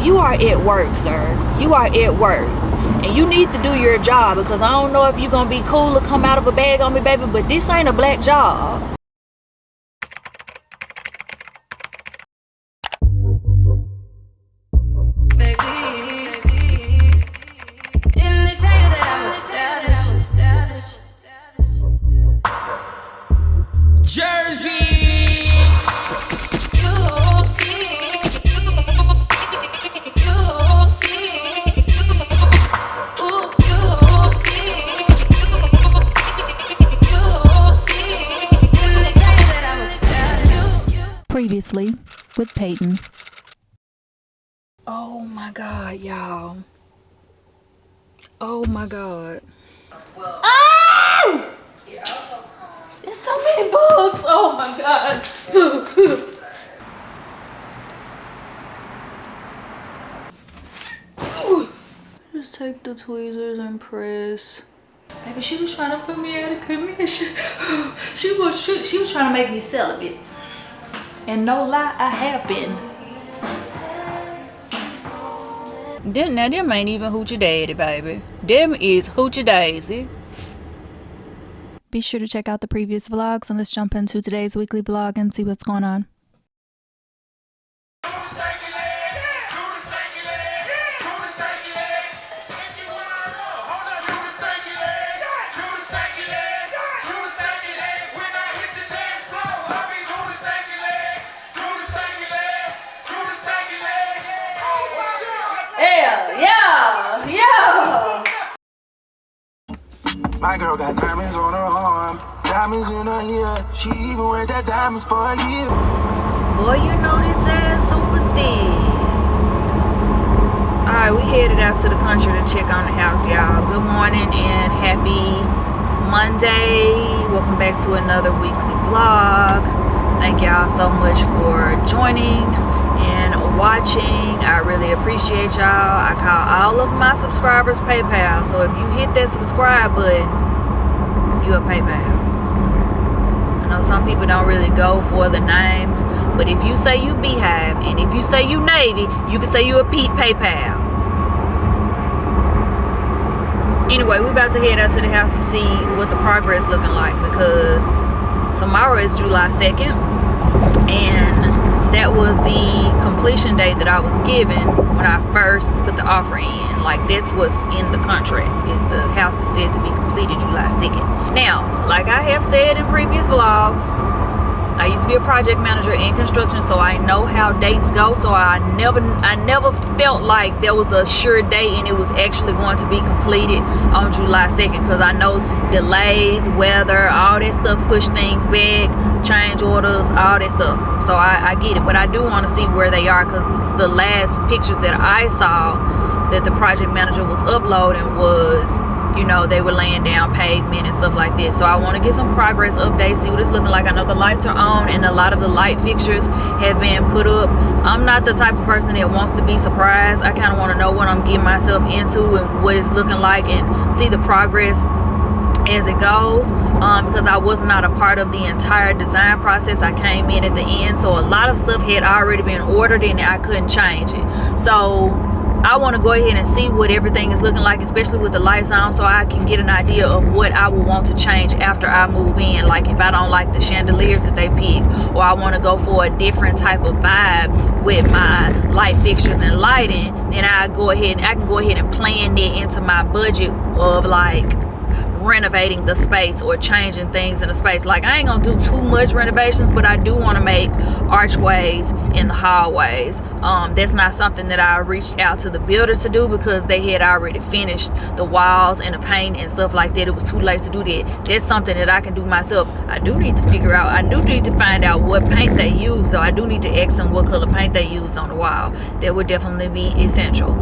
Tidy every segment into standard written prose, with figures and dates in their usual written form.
You are at work, sir. You are at work. And you need to do your job, because I don't know if you're gonna be cool to come out of a bag on me, baby, but this ain't a black job. Previously with Peyton. Oh my God, y'all. Oh my God. Oh! There's so many bugs. Oh my God. Just take the tweezers and press. Baby, she was trying to put me out of commission. She was trying to make me celibate. And no lie, I have been. Now them ain't even Hoochie Daddy, baby. Them is Hoochie Daisy. Be sure to check out the previous vlogs, and let's jump into today's weekly vlog and see what's going on. My girl got diamonds on her arm, diamonds in her ear. She even wear that diamonds for a year. Boy, you know this ass super thick. Alright, we headed out to the country to check on the house, y'all. Good morning and happy Monday. Welcome back to another weekly vlog. Thank y'all so much for joining and watching. I really appreciate y'all. I call all of my subscribers PayPal, so if you hit that subscribe button, you a PayPal. I know some people don't really go for the names, but if you say you Beehive and if you say you Navy, you can say you a PayPal. Anyway, we're about to head out to the house to see what the progress looking like, because tomorrow is July 2nd, and that was the completion date that I was given when I first put the offer in. Like, that's what's in the contract, is the house is said to be completed July 2nd. Now, like I have said in previous vlogs, I used to be a project manager in construction, so I know how dates go. So I never felt like there was a sure date and it was actually going to be completed on July 2nd, because I know delays, weather, all that stuff push things back, change orders, all that stuff. So I get it, but I do want to see where they are, because the last pictures that I saw that the project manager was uploading was, you know, they were laying down pavement and stuff like this. So I want to get some progress updates, see what it's looking like. I know the lights are on and a lot of the light fixtures have been put up. I'm not the type of person that wants to be surprised. I kind of want to know what I'm getting myself into and what it's looking like, and see the progress as it goes, because I was not a part of the entire design process. I came in at the end, so a lot of stuff had already been ordered and I couldn't change it. So I want to go ahead and see what everything is looking like, especially with the lights on, so I can get an idea of what I will want to change after I move in. Like, if I don't like the chandeliers that they pick, or I want to go for a different type of vibe with my light fixtures and lighting, then I can go ahead and plan that into my budget of like renovating the space or changing things in the space. Like, I ain't gonna do too much renovations, but I do want to make archways in the hallways. That's not something that I reached out to the builder to do, because they had already finished the walls and the paint and stuff like that. It was too late to do that. That's something that I can do myself. I do need to find out what paint they use, though. I do need to ask them what color paint they use on the wall. That would definitely be essential.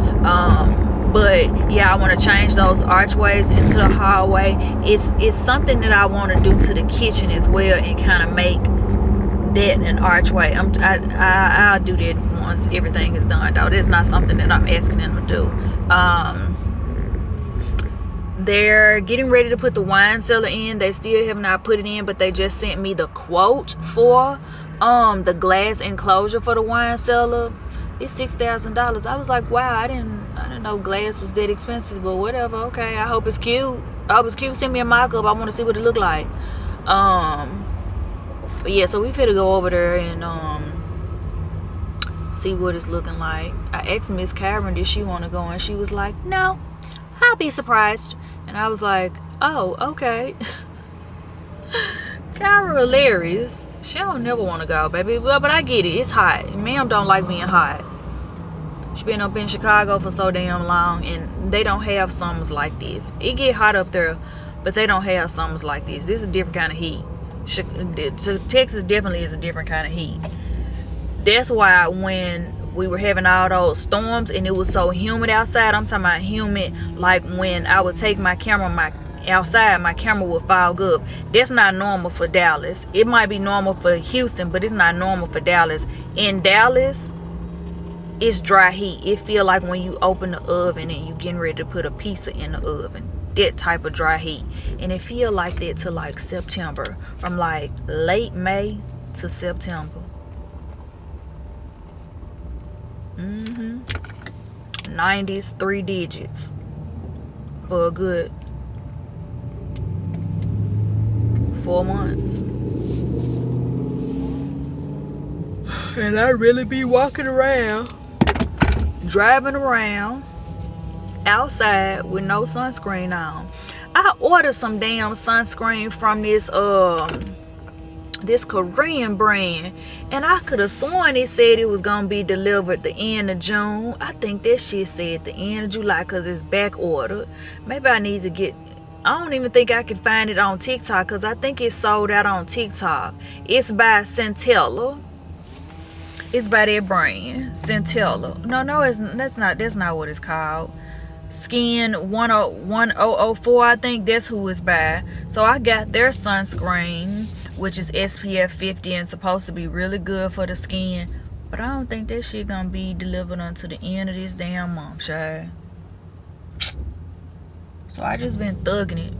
But yeah, I want to change those archways into the hallway. It's something that I want to do to the kitchen as well, and kind of make that an archway. I'll do that once everything is done, though. That's not something that I'm asking them to do. They're getting ready to put the wine cellar in. They still have not put it in, but they just sent me the quote for the glass enclosure for the wine cellar. It's $6,000. I was like, wow, I didn't know glass was that expensive, but whatever. Okay, I hope it's cute. I hope it's cute. Send me a mock-up. I want to see what it look like. But yeah, so we finna go over there and see what it's looking like. I asked Miss Karen, did she want to go, and she was like, no, I'll be surprised. And I was like, oh, okay. Kara hilarious. She don't never want to go, baby. But I get it. It's hot. Ma'am don't like being hot. She been up in Chicago for so damn long, and they don't have summers like this. It get hot up there, but they don't have summers like this. This is a different kind of heat. So Texas definitely is a different kind of heat. That's why when we were having all those storms and it was so humid outside, I'm talking about humid, like when I would take my camera outside, my camera would fog up. That's not normal for Dallas. It might be normal for Houston, but it's not normal for Dallas. In Dallas, it's dry heat. It feel like when you open the oven and you getting ready to put a pizza in the oven. That type of dry heat. And it feel like that to like September, from like late May to September. 90s 3 digits for a good 4 months. And I really be walking around, driving around outside with no sunscreen on. I ordered some damn sunscreen from this Korean brand, and I could have sworn it said it was gonna be delivered the end of June. I think that shit said the end of July because it's back ordered. Maybe I need to get, I don't even think I can find it on TikTok because I think it's sold out on TikTok. It's by Centella. It's by that brand, Centella. No, that's not what it's called. Skin 1004, I think that's who it's by. So I got their sunscreen, which is SPF 50 and supposed to be really good for the skin, but I don't think that shit gonna be delivered until the end of this damn month, child. So I just been thugging it.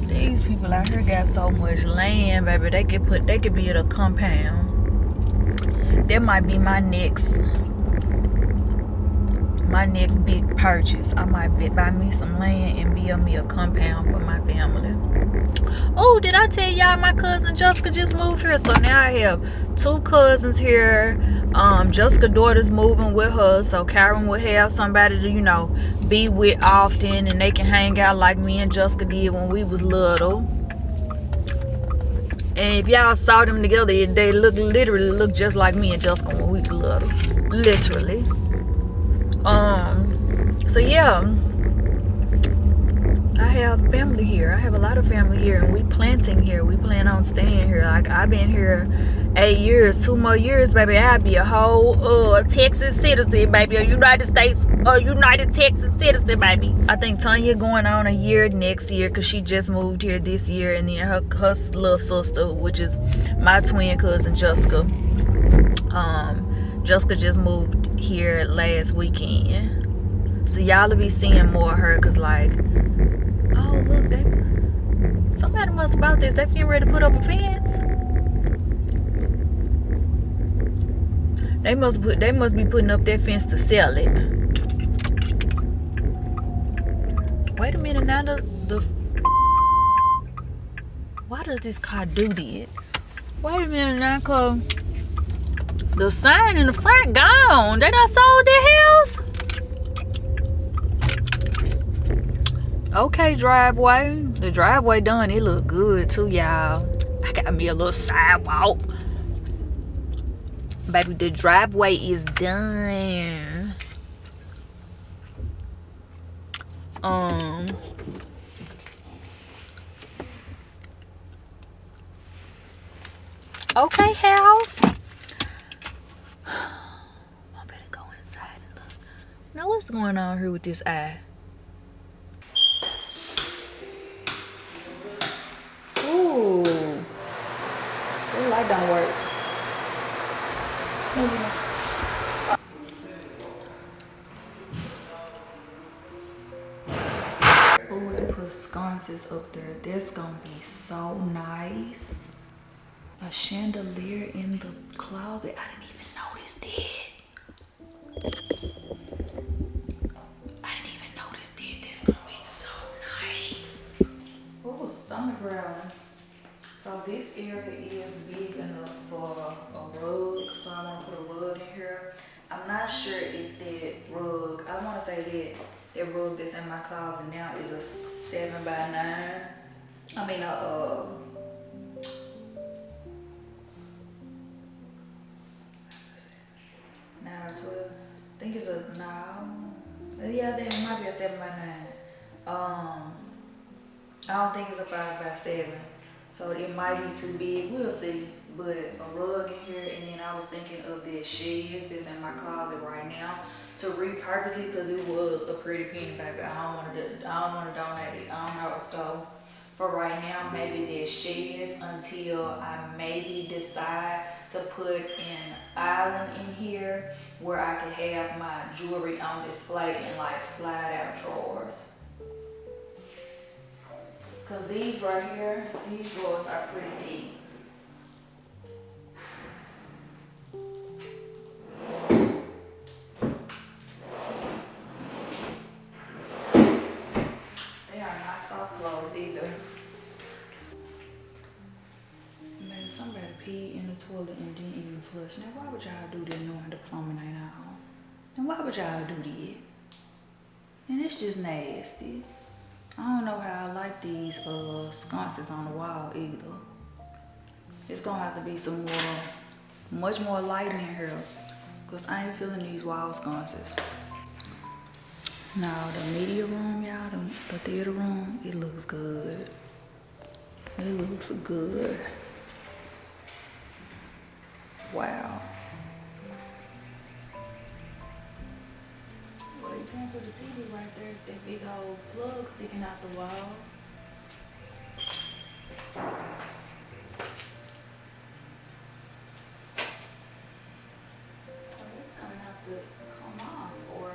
These people out here got so much land, baby. They could be at a compound. That might be my next big purchase. I might buy me some land and build me a compound for my family. Oh, did I tell y'all my cousin Jessica just moved here? So now I have 2 cousins here. Jessica's daughter's moving with her, so Karen will have somebody to, you know, be with often, and they can hang out like me and Jessica did when we was little. And if y'all saw them together, they literally look just like me and Jessica when we was little. Literally. So yeah, I have family here. I have a lot of family here, and we planting here. We plan on staying here. Like, I've been here 8 years. 2 more years, baby, I'll be a whole Texas citizen, baby. A United States or United Texas citizen, baby. I think Tanya going on a year next year because she just moved here this year, and then her little sister, which is my twin cousin Jessica. Jessica just moved here last weekend. So y'all will be seeing more of her, because like, oh look, somebody must have bought this. They getting ready to put up a fence. They must be putting up that fence to sell it. Wait a minute, now why does this car do that? Wait a minute now, cause the sign in the front gone. They done sold their house. Okay, driveway. The driveway done. It look good too, y'all. I got me a little sidewalk. Baby, the driveway is done. Okay, house. I better go inside and look. Now, what's going on here with this eye? Ooh. This light don't work. Ooh, they put sconces up there. That's gonna be so nice. A chandelier in the closet. I didn't even know it's dead. I didn't even notice that. That's gonna be so nice. Ooh, stomach growling. So this area is big enough for a rug, so I want to put a rug in here. I'm not sure if that rug, I want to say that rug that's in my closet now is a 7x9. I mean, 9 or 12. I think it's a, no. Yeah, I think it might be a 7x9. I don't think it's a 5x7. So it might be too big, we'll see. But a rug in here, and then I was thinking of the shades that's in my closet right now to repurpose it because it was a pretty penny, baby. I don't want to donate it. I don't know. So for right now, maybe there's shades until I maybe decide to put an island in here where I can have my jewelry on display in like slide out drawers. Cause these right here, these drawers are pretty deep. They are not soft clothes either. Man, somebody peed in the toilet and didn't even flush. Now why would y'all do that knowing the plumbing ain't on? And why would y'all do that? And it's just nasty. I don't know how I like these sconces on the wall either. It's gonna have to be some more, much more lighting in here, cause I ain't feeling these wall sconces. Now the media room, y'all, the theater room, it looks good. It looks good. Wow. Well, you can't put the TV right there if that big old plug sticking out the wall. Well, it's gonna have to come off, or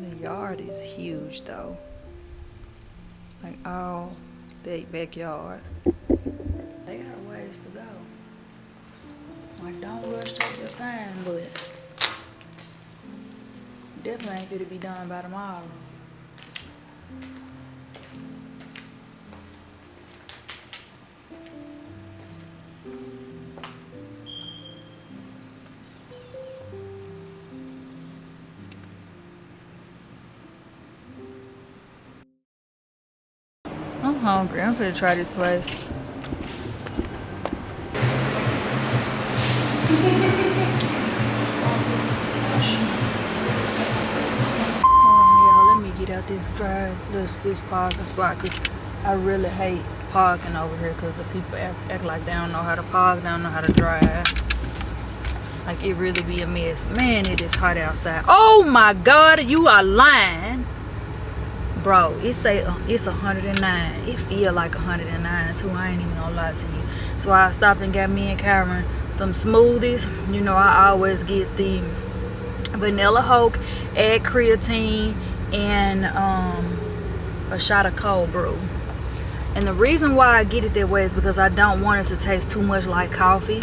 the yard is huge though. Like all that backyard. They got a ways to go. Like, don't rush, take your time, but definitely ain't gonna be done by tomorrow. I'm hungry. I'm gonna try this place. Y'all, let me get out this drive, this parking spot, cause I really hate parking over here, cause the people act like they don't know how to park, they don't know how to drive. Like, it really be a mess. Man, it is hot outside. Oh my God, you are lying. Bro, it say it's 109. It feel like 109 too. I ain't even gonna lie to you. So I stopped and got me and Karen some smoothies. You know, I always get the vanilla Hulk, add creatine, and a shot of cold brew. And the reason why I get it that way is because I don't want it to taste too much like coffee.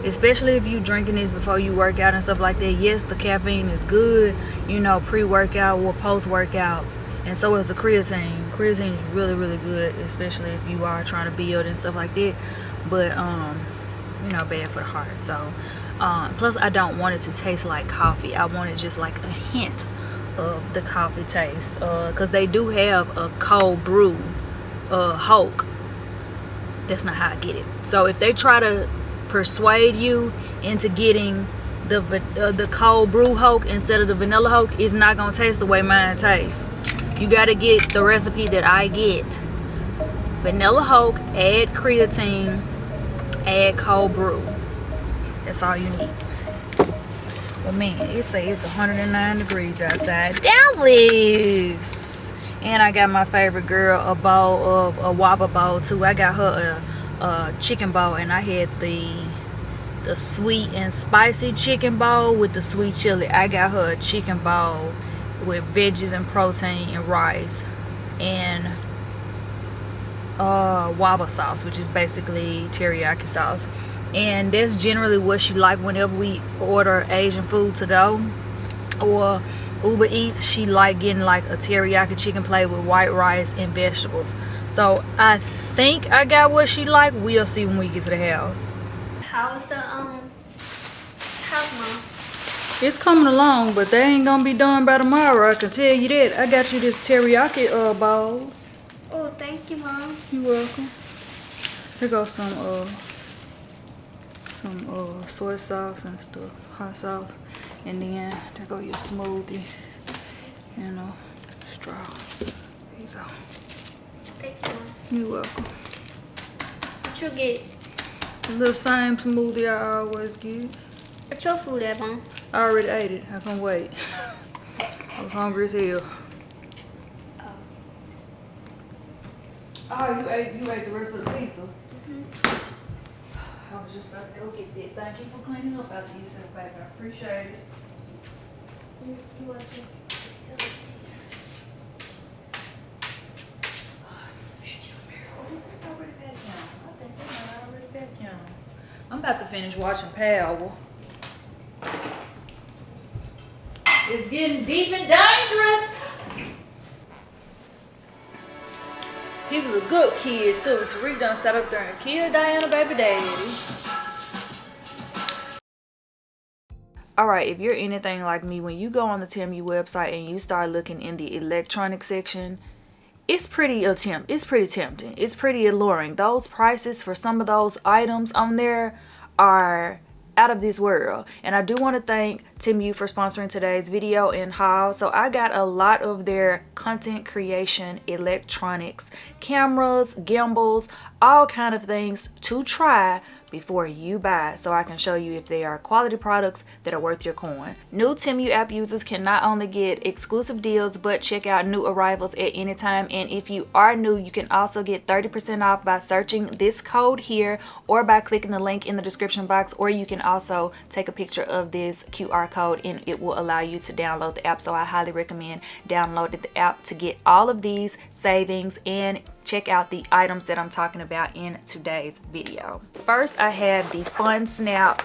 Especially if you drinking this before you work out and stuff like that. Yes, the caffeine is good, you know, pre-workout or post-workout. And so is the creatine. Creatine is really, really good, especially if you are trying to build and stuff like that. But, you know, bad for the heart. So, plus I don't want it to taste like coffee. I want it just like a hint of the coffee taste. Because they do have a cold brew Hulk. That's not how I get it. So if they try to persuade you into getting the cold brew Hulk instead of the vanilla Hulk, it's not going to taste the way mine tastes. You gotta get the recipe that I get. Vanilla Hulk, add creatine, add cold brew. That's all you need. But man, it say it's 109 degrees outside. Dallas! And I got my favorite girl a bowl of a Whopper bowl too. I got her a chicken bowl, and I had the sweet and spicy chicken bowl with the sweet chili. I got her a chicken bowl with veggies and protein and rice and waba sauce, which is basically teriyaki sauce. And that's generally what she like whenever we order Asian food to go or Uber Eats. She like getting like a teriyaki chicken plate with white rice and vegetables. So I think I got what she like. We'll see when we get to the house. How's the house, Mom? It's coming along, but they ain't gonna be done by tomorrow, I can tell you that. I got you this teriyaki bowl. Oh, thank you, Mom. You're welcome. Here goes some soy sauce and stuff, hot sauce, and then there go your smoothie and a straw. There you go. Thank you, Mom. You're welcome. What you get? The same smoothie I always get. What's your food at, Mom? I already ate it. I can't wait. I was hungry as hell. Oh, you ate the rest of the pizza? I was just about to go get that. Thank you for cleaning up after yourself, baby. I appreciate it. You welcome. I'm about to finish watching Peypals. It's getting deep and dangerous. He was a good kid too. Tariq done sat up there and killed Diana baby daddy. Alright, if you're anything like me, when you go on the Temu website and you start looking in the electronic section, it's pretty tempting. It's pretty alluring. Those prices for some of those items on there are out of this world. And I do want to thank Temu for sponsoring today's video and haul. So I got a lot of their content creation electronics, cameras, gimbals, all kind of things to try before you buy, so I can show you if they are quality products that are worth your coin. New Temu app users can not only get exclusive deals, but check out new arrivals at any time. And if you are new, you can also get 30% off by searching this code here or by clicking the link in the description box, or you can also take a picture of this QR code and it will allow you to download the app. So I highly recommend downloading the app to get all of these savings and check out the items that I'm talking about in today's video. First, I have the FUNSNAP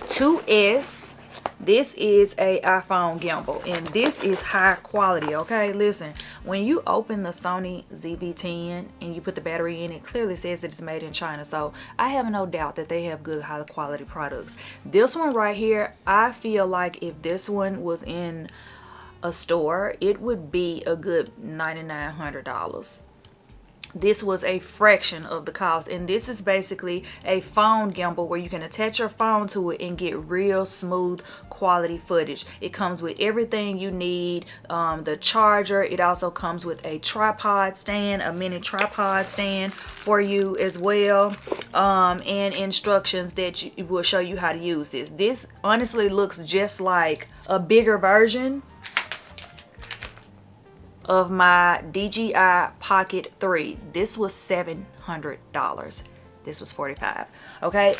2S. This is a iPhone gimbal and this is high quality. Okay, listen, when you open the Sony ZV-10 and you put the battery in, it clearly says that it's made in China, so I have no doubt that they have good high quality products. This one right here, I feel like if this one was in a store, it would be a good $9,900. This was a fraction of the cost, and this is basically a phone gimbal where you can attach your phone to it and get real smooth quality footage. It comes with everything you need, the charger. It also comes with a tripod stand, a mini tripod stand for you as well, and instructions that will show you how to use this. This honestly looks just like a bigger version of my DJI Pocket 3. This was $700. This was $45. Okay,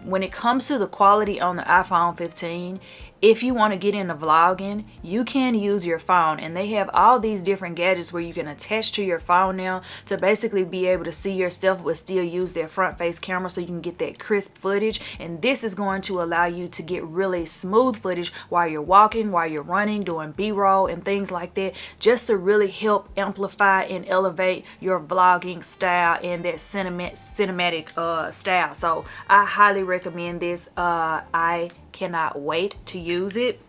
when it comes to the quality on the iPhone 15, if you want to get into vlogging, you can use your phone, and they have all these different gadgets where you can attach to your phone now to basically be able to see your stuff but still use their front face camera so you can get that crisp footage. And this is going to allow you to get really smooth footage while you're walking, while you're running, doing b-roll and things like that, just to really help amplify and elevate your vlogging style and that cinematic style. So I highly recommend this. I cannot wait to use it.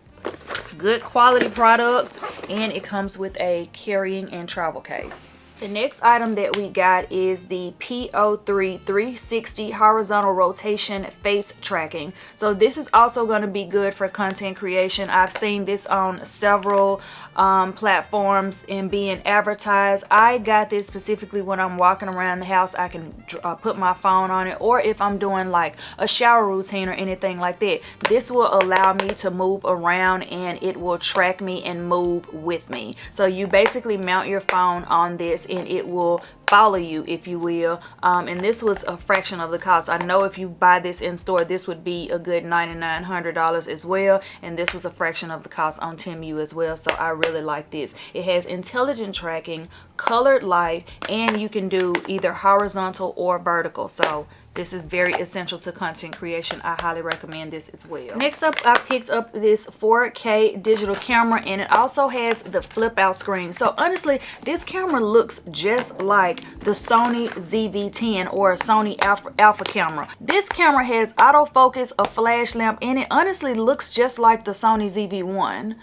Good quality product, and it comes with a carrying and travel case. The next item that we got is the PO3 360 horizontal rotation face tracking. So this is also going to be good for content creation. I've seen this on several platforms and being advertised. I got this specifically when I'm walking around the house. I can put my phone on it, or if I'm doing like a shower routine or anything like that. This will allow me to move around and it will track me and move with me. So you basically mount your phone on this and it will follow you, if you will, and this was a fraction of the cost. I know if you buy this in store, this would be a good $9,900 as well, and this was a fraction of the cost on Temu as well. So I really like this. It has intelligent tracking, colored light, and you can do either horizontal or vertical. So this is very essential to content creation. I highly recommend this as well. Next up, I picked up this 4K digital camera, and it also has the flip out screen. So honestly, this camera looks just like the Sony ZV-10 or a Sony Alpha camera. This camera has autofocus, a flash lamp, and it honestly looks just like the Sony ZV-1.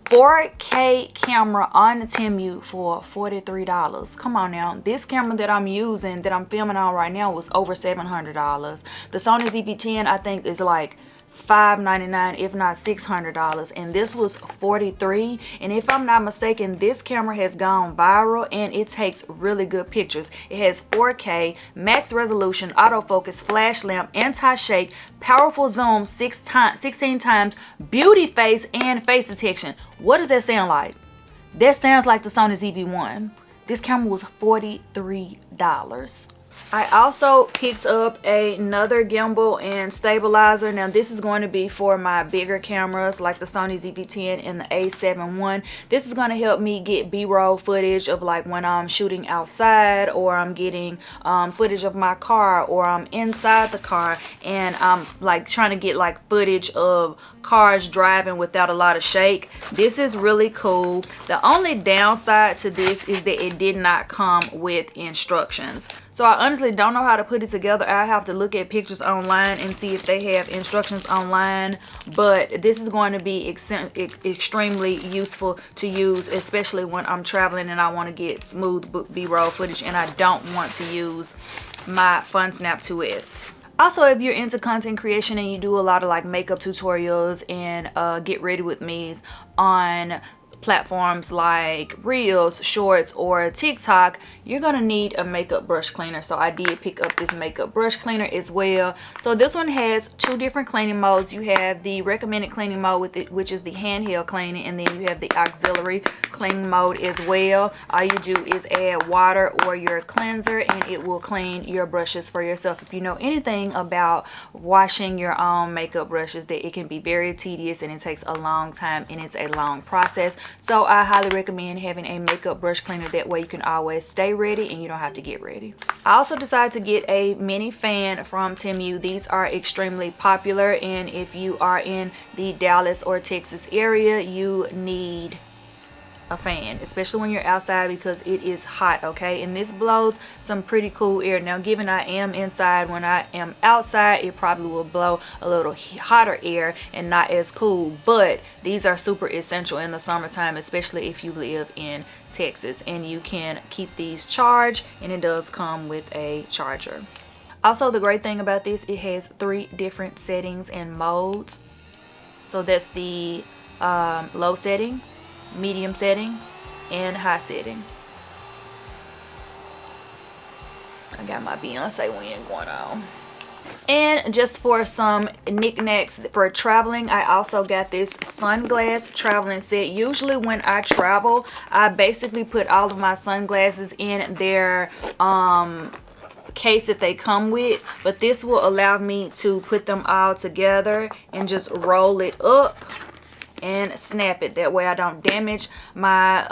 4K camera on the Temu for $43. Come on now. This camera that I'm using, that I'm filming on right now, was over $700. The Sony ZV-10 I think is like $599, if not $600, and this was $43. And if I'm not mistaken, this camera has gone viral and it takes really good pictures. It has 4K, max resolution, autofocus, flash lamp, anti-shake, powerful zoom 16 times, beauty face, and face detection. What does that sound like? That sounds like the Sony ZV-1. This camera was $43. I also picked up another gimbal and stabilizer. Now this is going to be for my bigger cameras like the Sony ZV-10 and the A7 I. This is going to help me get B-roll footage of like when I'm shooting outside, or I'm getting footage of my car, or I'm inside the car and I'm like trying to get like footage of cars driving without a lot of shake. This is really cool. The only downside to this is that it did not come with instructions. So I honestly don't know how to put it together. I have to look at pictures online and see if they have instructions online. But this is going to be extremely useful to use, especially when I'm traveling and I want to get smooth B-roll footage and I don't want to use my FUNSNAP 2S. Also, if you're into content creation and you do a lot of like makeup tutorials and get ready with me's on platforms like Reels, Shorts, or TikTok, you're gonna need a makeup brush cleaner. So I did pick up this makeup brush cleaner as well. So this one has two different cleaning modes. You have the recommended cleaning mode with it, which is the handheld cleaning, and then you have the auxiliary cleaning mode as well. All you do is add water or your cleanser and it will clean your brushes for yourself. If you know anything about washing your own makeup brushes, that it can be very tedious and it takes a long time and it's a long process. So I highly recommend having a makeup brush cleaner. That way you can always stay ready and you don't have to get ready. I also decided to get a mini fan from Temu. These are extremely popular, and if you are in the Dallas or Texas area, you need a fan, especially when you're outside, because it is hot, okay? And this blows some pretty cool air. Now, given I am inside, when I am outside, it probably will blow a little hotter air and not as cool, but these are super essential in the summertime, especially if you live in Texas, and you can keep these charged, and it does come with a charger. Also, the great thing about this, it has 3 different settings and modes. So that's the low setting, medium setting, and high setting. I got my Beyonce win going on. And just for some knickknacks for traveling, I also got this sunglass traveling set. Usually when I travel, I basically put all of my sunglasses in their case that they come with, but this will allow me to put them all together and just roll it up and snap it. That way I don't damage my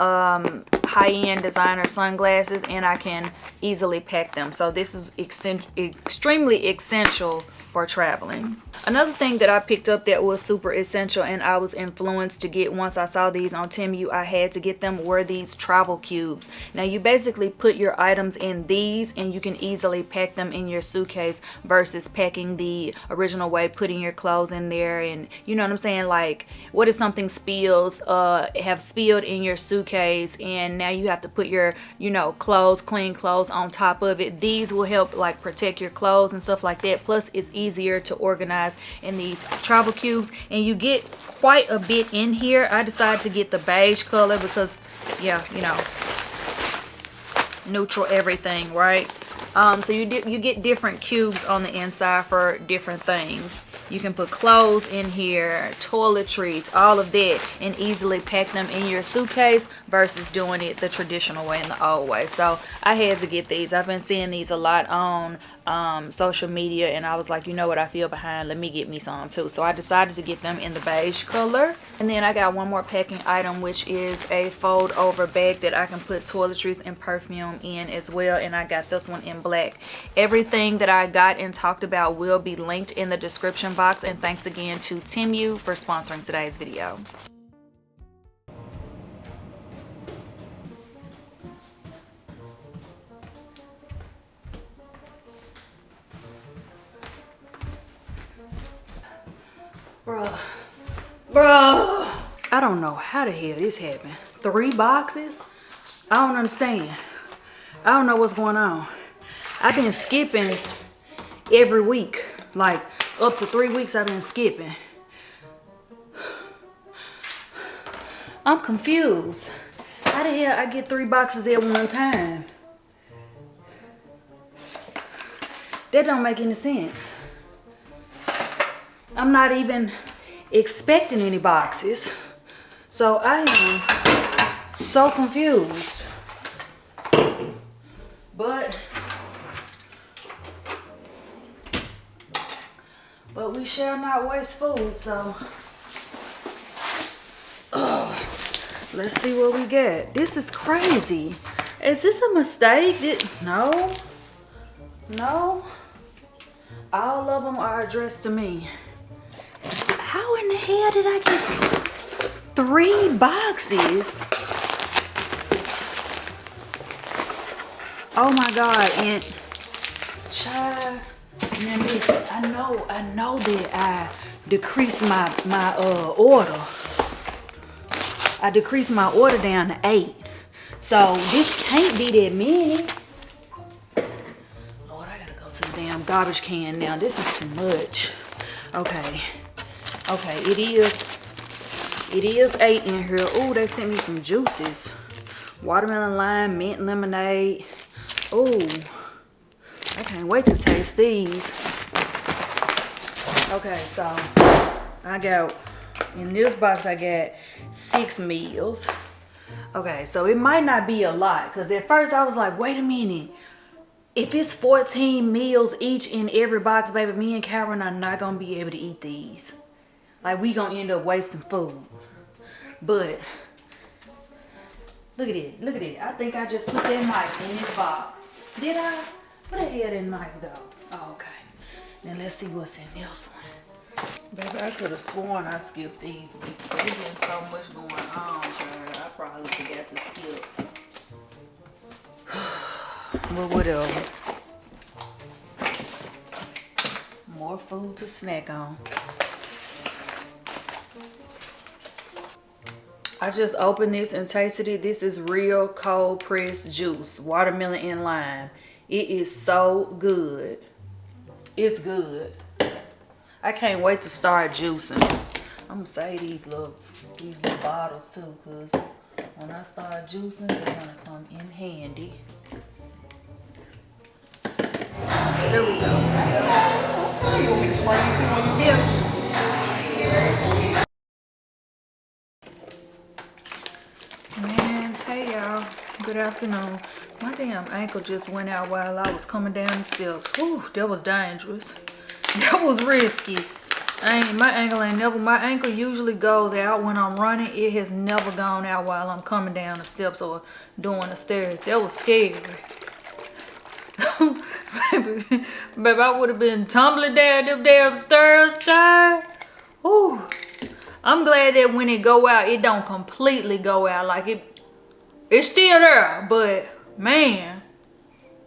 high-end designer sunglasses, and I can easily pack them. So this is extremely essential for traveling. Another thing that I picked up that was super essential and I was influenced to get once I saw these on Temu, I had to get them, were these travel cubes. Now you basically put your items in these and you can easily pack them in your suitcase versus packing the original way, putting your clothes in there. And you know what I'm saying, like what if something spills, have spilled in your suitcase, and now you have to put your, you know, clothes, clean clothes on top of it. These will help like protect your clothes and stuff like that. Plus it's easier to organize in these travel cubes, and you get quite a bit in here. I decided to get the beige color because, yeah, you know, neutral everything, right? So you get different cubes on the inside for different things. You can put clothes in here, toiletries, all of that, and easily pack them in your suitcase versus doing it the traditional way and the old way. So I had to get these. I've been seeing these a lot on social media, and I was like, you know what, I feel behind, let me get me some too. So I decided to get them in the beige color. And then I got one more packing item, which is a fold over bag that I can put toiletries and perfume in as well, and I got this one in black. Everything that I got and talked about will be linked in the description box, and thanks again to Temu for sponsoring today's video. Bruh, I don't know how the hell this happened. 3 boxes? I don't understand. I don't know what's going on. I've been skipping every week. Like, up to 3 weeks I've been skipping. I'm confused. How the hell I get 3 boxes at one time? That don't make any sense. I'm not even expecting any boxes. So I am so confused. But we shall not waste food, so let's see what we get. This is crazy. Is this a mistake? No. All of them are addressed to me. How in the hell did I get 3 boxes? Oh my God, and child, now listen, I know that I decreased my order. I decreased my order down to 8. So this can't be that many. Lord, I gotta go to the damn garbage can now. This is too much. Okay, it is 8 in here. Oh, they sent me some juices. Watermelon, lime, mint, lemonade. Oh, I can't wait to taste these. Okay, so I got, in this box I got 6 meals. Okay, so it might not be a lot, because at first I was like, wait a minute. If it's 14 meals each in every box, baby, me and Karen are not going to be able to eat these. Like, we going to end up wasting food. But look at it. I think I just put that knife in this box. Did I? Where the hell did that knife go? Oh, okay. Now let's see what's in this one. Baby, I could have sworn I skipped these weeks. There's been so much going on, child. I probably forgot to skip. But whatever. More food to snack on. I just opened this and tasted it. This is real cold pressed juice, watermelon and lime. It is so good. It's good. I can't wait to start juicing. I'm gonna save these little bottles too, cause when I start juicing, they're gonna come in handy. There we go. You want me to spray you too on your dip? Good afternoon. My damn ankle just went out while I was coming down the steps. Whew, that was dangerous. That was risky. My ankle usually goes out when I'm running. It has never gone out while I'm coming down the steps or doing the stairs. That was scary. baby, I would have been tumbling down them damn stairs, child. Ooh. I'm glad that when it go out, it don't completely go out. Like it's still there, but man,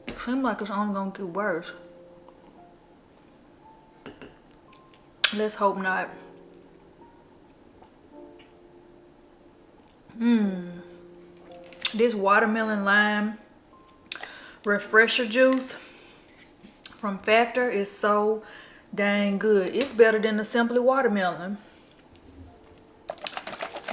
it seems like it's only gonna get worse. Let's hope not. This watermelon lime refresher juice from Factor is so dang good. It's better than the Simply watermelon.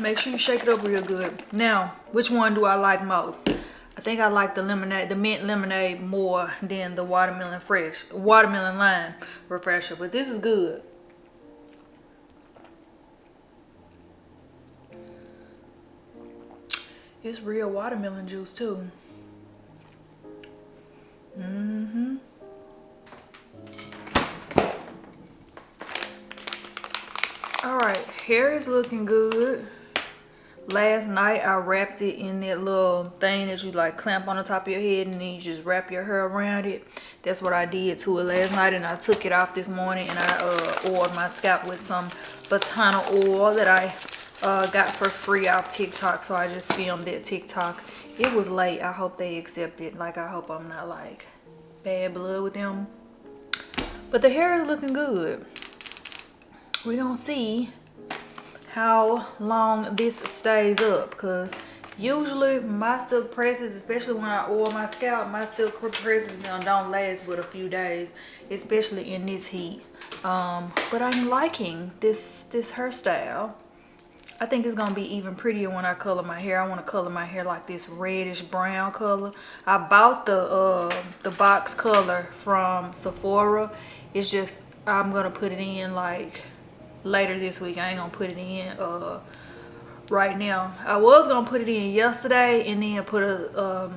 Make sure you shake it up real good. Now, which one do I like most? I think I like the mint lemonade more than the watermelon lime refresher, but this is good. It's real watermelon juice too. Alright, hair is looking good. Last night I wrapped it in that little thing that you like clamp on the top of your head and then you just wrap your hair around it. That's what I did to it last night, and I took it off this morning and I oiled my scalp with some Batana oil that I got for free off TikTok. So I just filmed that TikTok. It was late. I hope they accept it. Like, I hope I'm not like bad blood with them. But the hair is looking good. We're gonna see how long this stays up, because usually my silk presses, especially when I oil my scalp, my silk presses don't last but a few days, especially in this heat. But I'm liking this hairstyle. I think it's gonna be even prettier when I color my hair. I want to color my hair like this reddish brown color. I bought the box color from Sephora. It's just I'm gonna put it in like later this week. I ain't gonna put it in right now. I was gonna put it in yesterday and then put a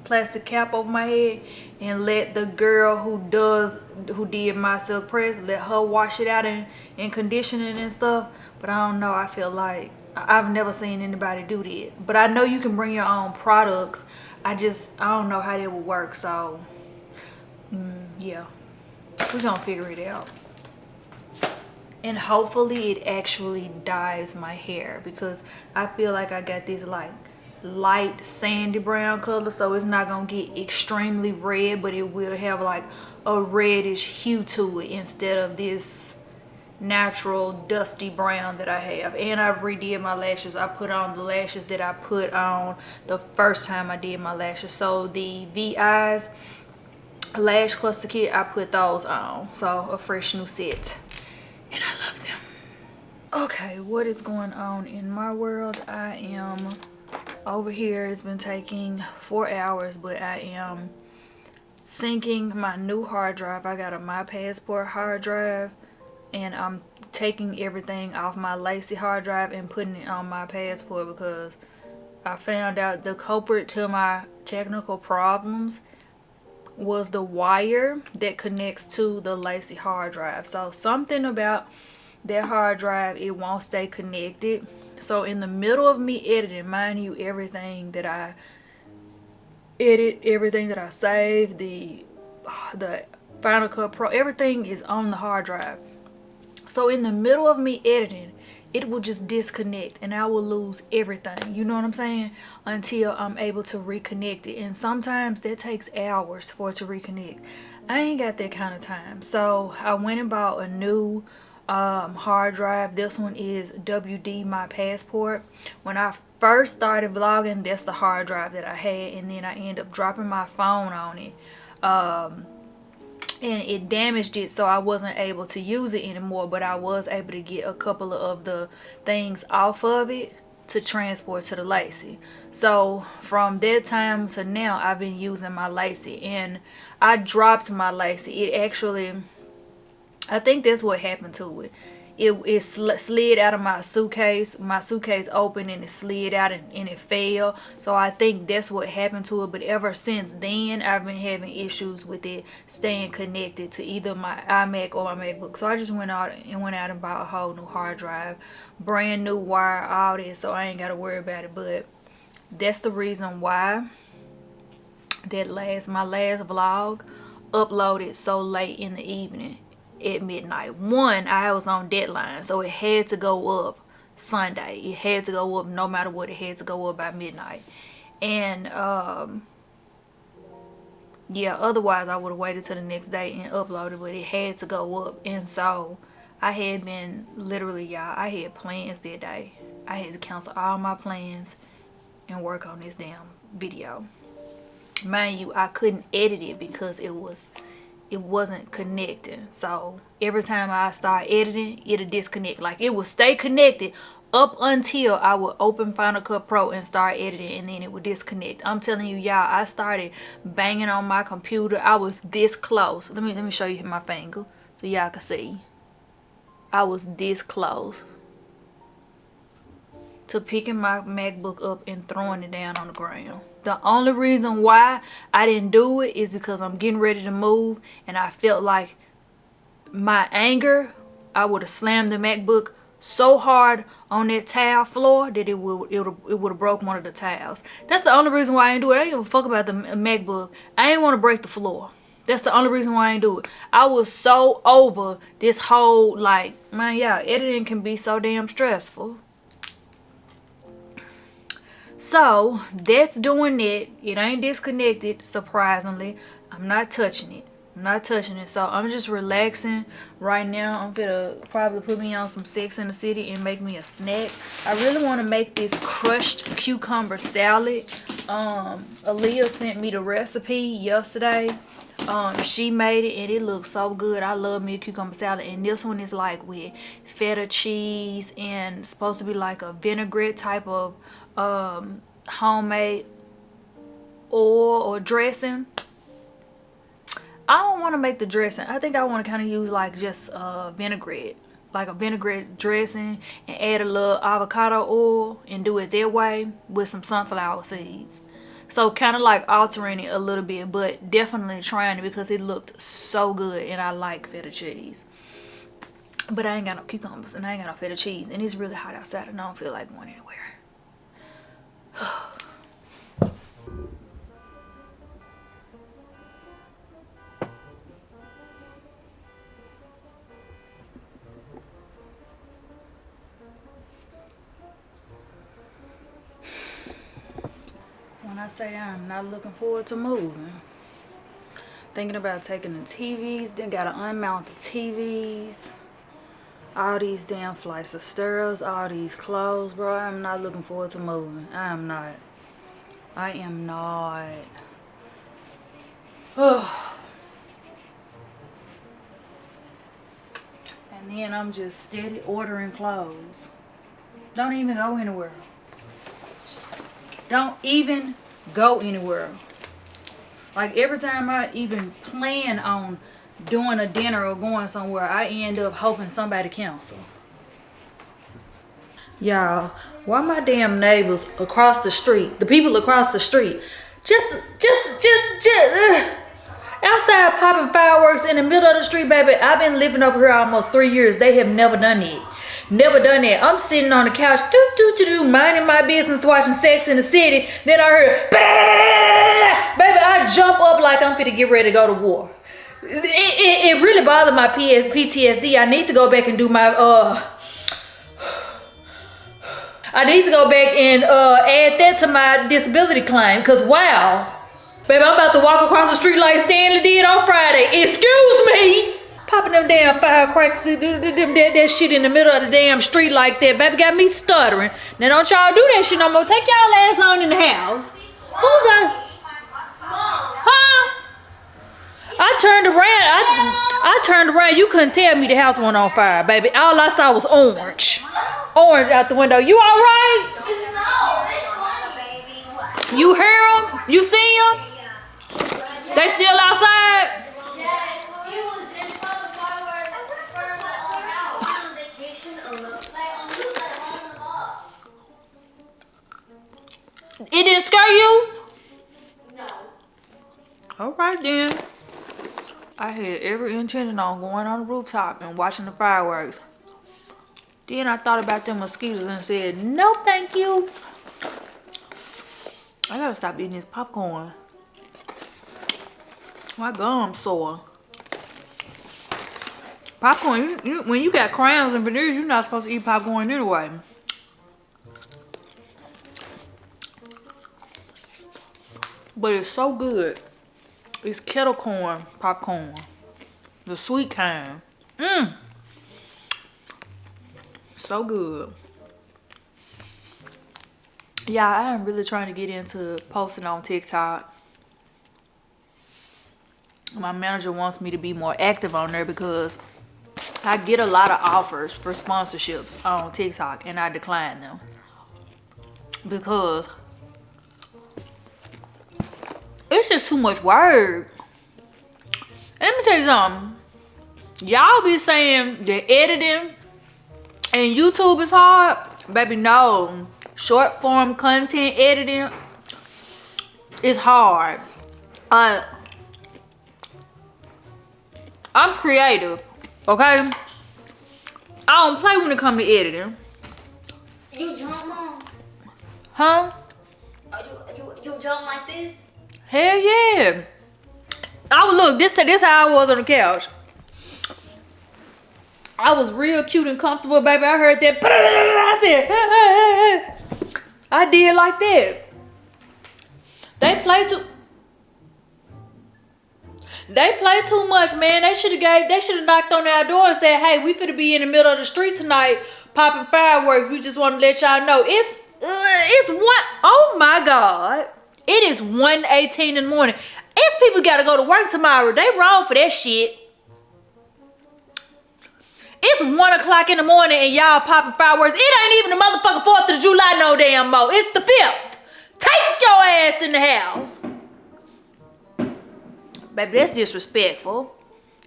plastic cap over my head and let the girl who did my silk press, let her wash it out and condition it and stuff. But I don't know, I feel like I've never seen anybody do that. But I know you can bring your own products. I don't know how that would work. So yeah, we're gonna figure it out. And hopefully it actually dyes my hair, because I feel like I got this like light sandy brown color, so it's not gonna get extremely red, but it will have like a reddish hue to it instead of this natural dusty brown that I have. And I redid my lashes. I put on the lashes that I put on the first time I did my lashes. So the VI's lash cluster kit, I put those on, so a fresh new set. And I love them. Okay, what is going on in my world? I am over here. It's been taking 4 hours, but I am syncing my new hard drive. I got a My Passport hard drive, and I'm taking everything off my Lacy hard drive and putting it on My Passport, because I found out the culprit to my technical problems was the wire that connects to the Lacy hard drive. So something about that hard drive, it won't stay connected. So in the middle of me editing, mind you, everything that I edit, everything that I save, the Final Cut Pro, everything is on the hard drive. So in the middle of me editing, it will just disconnect and I will lose everything, you know what I'm saying, until I'm able to reconnect it. And sometimes that takes hours for it to reconnect. I ain't got that kind of time. So I went and bought a new hard drive. This one is WD My Passport. When I first started vlogging, that's the hard drive that I had, and then I ended up dropping my phone on it. And it damaged it, so I wasn't able to use it anymore, but I was able to get a couple of the things off of it to transport to the Lacy. So from that time to now, I've been using my Lacy, and I dropped my Lacy. It actually, I think that's what happened to it. It slid out of my suitcase opened and it slid out and it fell. So I think that's what happened to it. But ever since then, I've been having issues with it staying connected to either my iMac or my MacBook. So I just went out and bought a whole new hard drive, brand new wire, all this, so I ain't got to worry about it. But that's the reason why that my last vlog uploaded so late in the evening. At midnight. One, I was on deadline, so it had to go up Sunday. It had to go up no matter what. It had to go up by midnight. And yeah, otherwise I would have waited till the next day and uploaded, but it had to go up. And so I had been literally, y'all, I had plans that day. I had to cancel all my plans and work on this damn video. Mind you, I couldn't edit it because it wasn't connecting. So every time I start editing, it'll disconnect. Like, it will stay connected up until I would open Final Cut Pro and start editing, and then it would disconnect. I'm telling you, y'all, I started banging on my computer. I was this close. Let me show you my finger so y'all can see. I was this close. to picking my MacBook up and throwing it down on the ground. The only reason why I didn't do it is because I'm getting ready to move, and I felt like my anger, I would have slammed the MacBook so hard on that tile floor that it would have broke one of the tiles. That's the only reason why I didn't do it. I didn't give a fuck about the MacBook. I didn't want to break the floor. That's the only reason why I didn't do it. I was so over this whole, like, man, yeah, editing can be so damn stressful. So that's doing it. It ain't disconnected, surprisingly. I'm not touching it. So I'm just relaxing right now. I'm gonna probably put me on some Sex in the City and make me a snack. I really want to make this crushed cucumber salad. Aaliyah sent me the recipe yesterday. She made it and it looks so good. I love me a cucumber salad, and this one is like with feta cheese and supposed to be like a vinaigrette type of homemade oil or dressing. I don't want to make the dressing. I think I want to kind of use like just vinaigrette, like a vinaigrette dressing, and add a little avocado oil and do it that way with some sunflower seeds. So kind of like altering it a little bit, but definitely trying it because it looked so good, and I like feta cheese. But I ain't got no cucumbers and I ain't got no feta cheese, and it's really hot outside and I don't feel like going anywhere. When I say I'm not looking forward to moving, thinking about taking the TVs, then gotta unmount the TVs, all these damn flights of stairs, all these clothes, bro. I'm not looking forward to moving. I am not. And then I'm just steady ordering clothes. Don't even go anywhere. Don't even go anywhere. Like every time I even plan on doing a dinner or going somewhere, I end up hoping somebody cancel. Y'all, why my damn neighbors across the street, the people across the street, just outside popping fireworks in the middle of the street, baby. I've been living over here almost 3 years. They have never done it. Never done that. I'm sitting on the couch, minding my business, watching Sex in the City. Then I heard, baby, I jump up like I'm finna get ready to go to war. It really bothered my PTSD. I need to go back and do my, I need to go back and add that to my disability claim. Cause wow, baby, I'm about to walk across the street like Stanley did on Friday. Excuse me. Popping them damn firecrackers, that shit in the middle of the damn street like that, baby, got me stuttering. Now don't y'all do that shit no more. Take y'all ass on in the house. Who's that? Huh? I turned around. You couldn't tell me the house went on fire, baby. All I saw was orange. Orange out the window. You all right? You hear them? You see them? They still outside? It didn't scare you? No. Alright then. I had every intention on going on the rooftop and watching the fireworks. Then I thought about them mosquitoes and said, no thank you. I gotta stop eating this popcorn. My gum's sore. Popcorn, when you got crowns and veneers, you're not supposed to eat popcorn anyway. But it's so good. It's kettle corn popcorn. The sweet kind. So good. Yeah, I am really trying to get into posting on TikTok. My manager wants me to be more active on there because I get a lot of offers for sponsorships on TikTok and I decline them. Because it's just too much work. Let me tell you something. Y'all be saying that editing and YouTube is hard. Baby, no. short form content editing is hard. I'm creative, okay? I don't play when it comes to editing. You jump, Mom? Huh? You jump like this? Hell yeah. Look, this how I was on the couch. I was real cute and comfortable, baby. I heard that. I said, I did like that. They play too much, man. They should have knocked on our door and said, hey, we finna be in the middle of the street tonight popping fireworks. We just want to let y'all know. It's one, oh my God. It is 1:18 in the morning. These people gotta go to work tomorrow. They wrong for that shit. It's 1 o'clock in the morning and y'all popping fireworks. It ain't even the motherfucking 4th of July no damn more. It's the 5th. Take your ass in the house. Baby, that's disrespectful.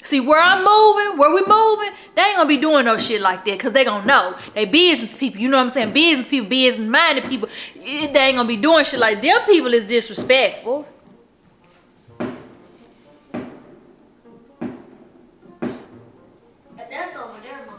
See, where we moving, they ain't gonna be doing no shit like that because they gonna know. They business people, you know what I'm saying? Business people, business-minded people. They ain't gonna be doing shit like them people is disrespectful. That's over there, Mom.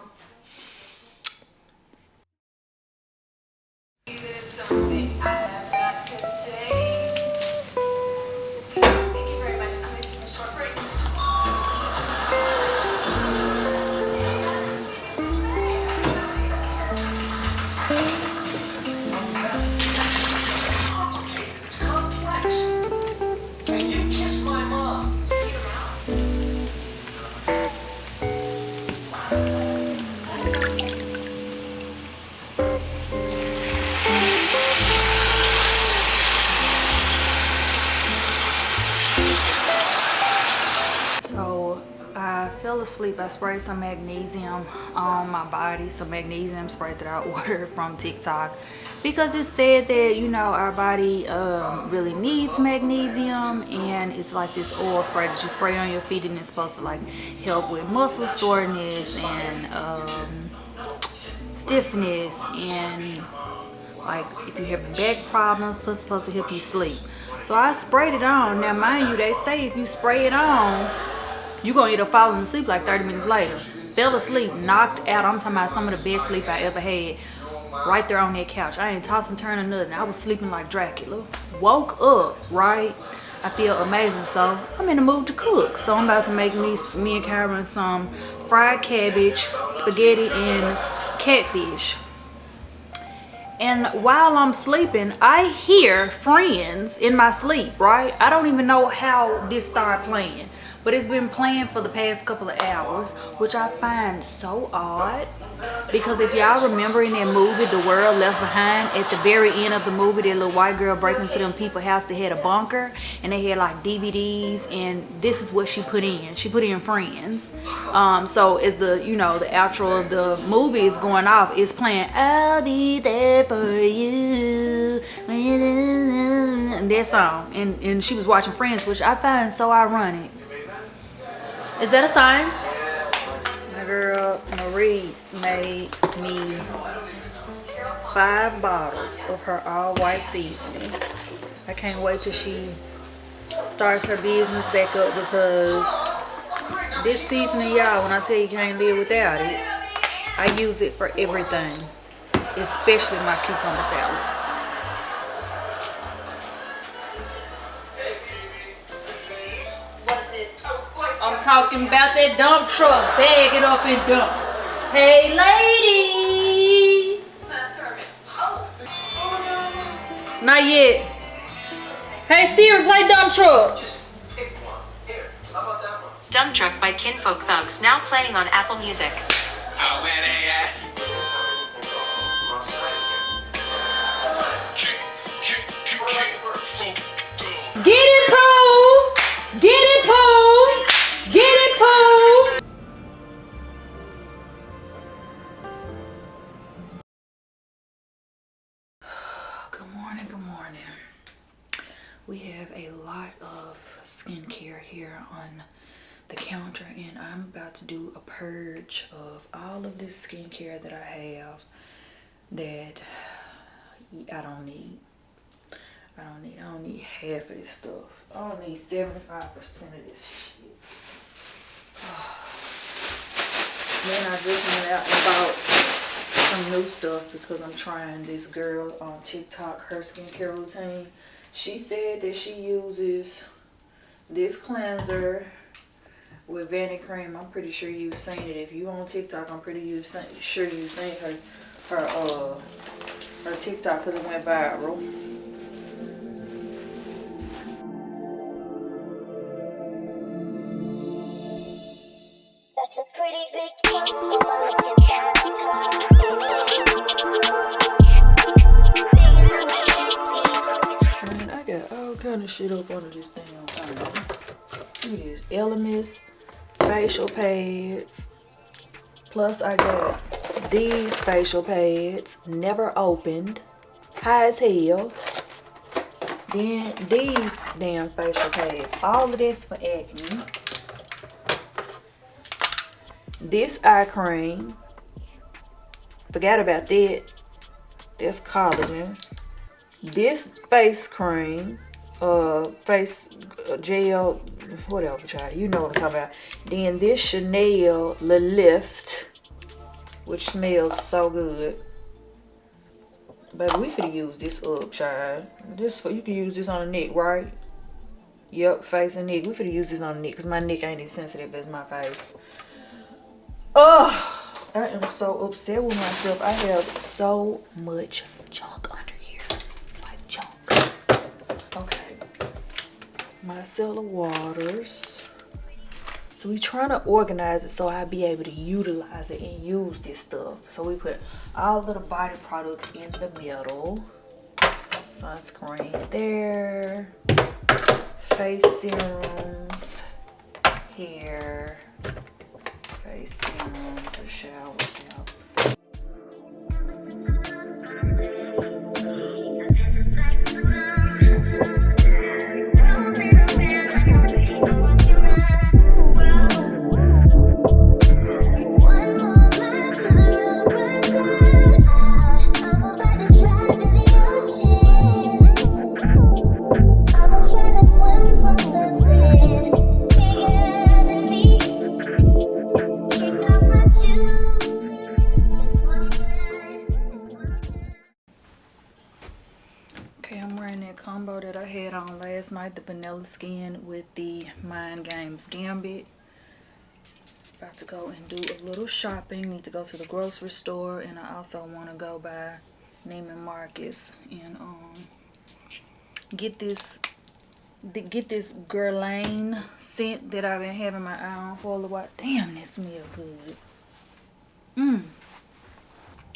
Fell asleep. I sprayed some magnesium on my body, some magnesium spray that I ordered from TikTok because it said that, you know, our body really needs magnesium, and it's like this oil spray that you spray on your feet, and it's supposed to like help with muscle soreness and stiffness, and like if you're having back problems, it's supposed to help you sleep. So I sprayed it on. Now mind you, they say if you spray it on, you're gonna end up falling asleep like 30 minutes later. Fell asleep, knocked out. I'm talking about some of the best sleep I ever had right there on that couch. I ain't tossing, turning, nothing. I was sleeping like Dracula. Woke up, right? I feel amazing. So I'm in the mood to cook. So I'm about to make me and Karen some fried cabbage, spaghetti, and catfish. And while I'm sleeping, I hear Friends in my sleep, right? I don't even know how this started playing, but it's been playing for the past couple of hours, which I find so odd. Because if y'all remember in that movie, The World Left Behind, at the very end of the movie, that little white girl break into them people's house. They had a bunker and they had like DVDs, and this is what she put in. She put in Friends. So as the, you know, the outro of the movie is going off, it's playing I'll Be There For You, and that song. And she was watching Friends, which I find so ironic. Is that a sign? My girl Marie made me 5 bottles of her all white seasoning. I can't wait till she starts her business back up, because this seasoning, y'all, when I tell you can't live without it, I use it for everything, especially my cucumber salads. I'm talking about that dump truck. Bag it up and dump. Hey, lady. Not yet. Hey, Siri, play dump truck. Dump Truck by Kinfolk Thugs, now playing on Apple Music. Get it, Pooh. Get it, Pooh. Get it, Pooh! Good morning, good morning. We have a lot of skincare here on the counter, and I'm about to do a purge of all of this skincare that I have that I don't need half of this stuff. I don't need 75% of this shit. Then I just went out and bought some new stuff because I'm trying this girl on TikTok, her skincare routine. She said that she uses this cleanser with vanity cream. I'm pretty sure you've seen it. If you on TikTok, I'm pretty sure you've seen her TikTok because it went viral. That's a pretty big fuck. Man, I got all kind of shit up under this damn thing. Look at this. Elements, facial pads. Plus I got these facial pads, never opened, high as hell. Then these damn facial pads. All of this for acne. This eye cream, forgot about that. That's collagen. This face cream, face gel, whatever, child. You know what I'm talking about. Then this Chanel Le Lift, which smells so good. Baby, we finna use this up, child. You can use this on the neck, right? Yep, face and neck. We finna use this on the neck because my neck ain't as sensitive as my face. Oh, I am so upset with myself. I have so much junk under here. Like junk. Okay. Micellar waters. So we trying to organize it so I'll be able to utilize it and use this stuff. So we put all of the body products in the middle. Sunscreen there. Face serums. Hair. Face serum to shower without. Combo that I had on last night, the vanilla skin with the Mind Games Gambit. About to go and do a little shopping. Need to go to the grocery store, and I also want to go by Neiman Marcus and get this Guerlain scent that I've been having my eye on for a while. Damn, that smells good.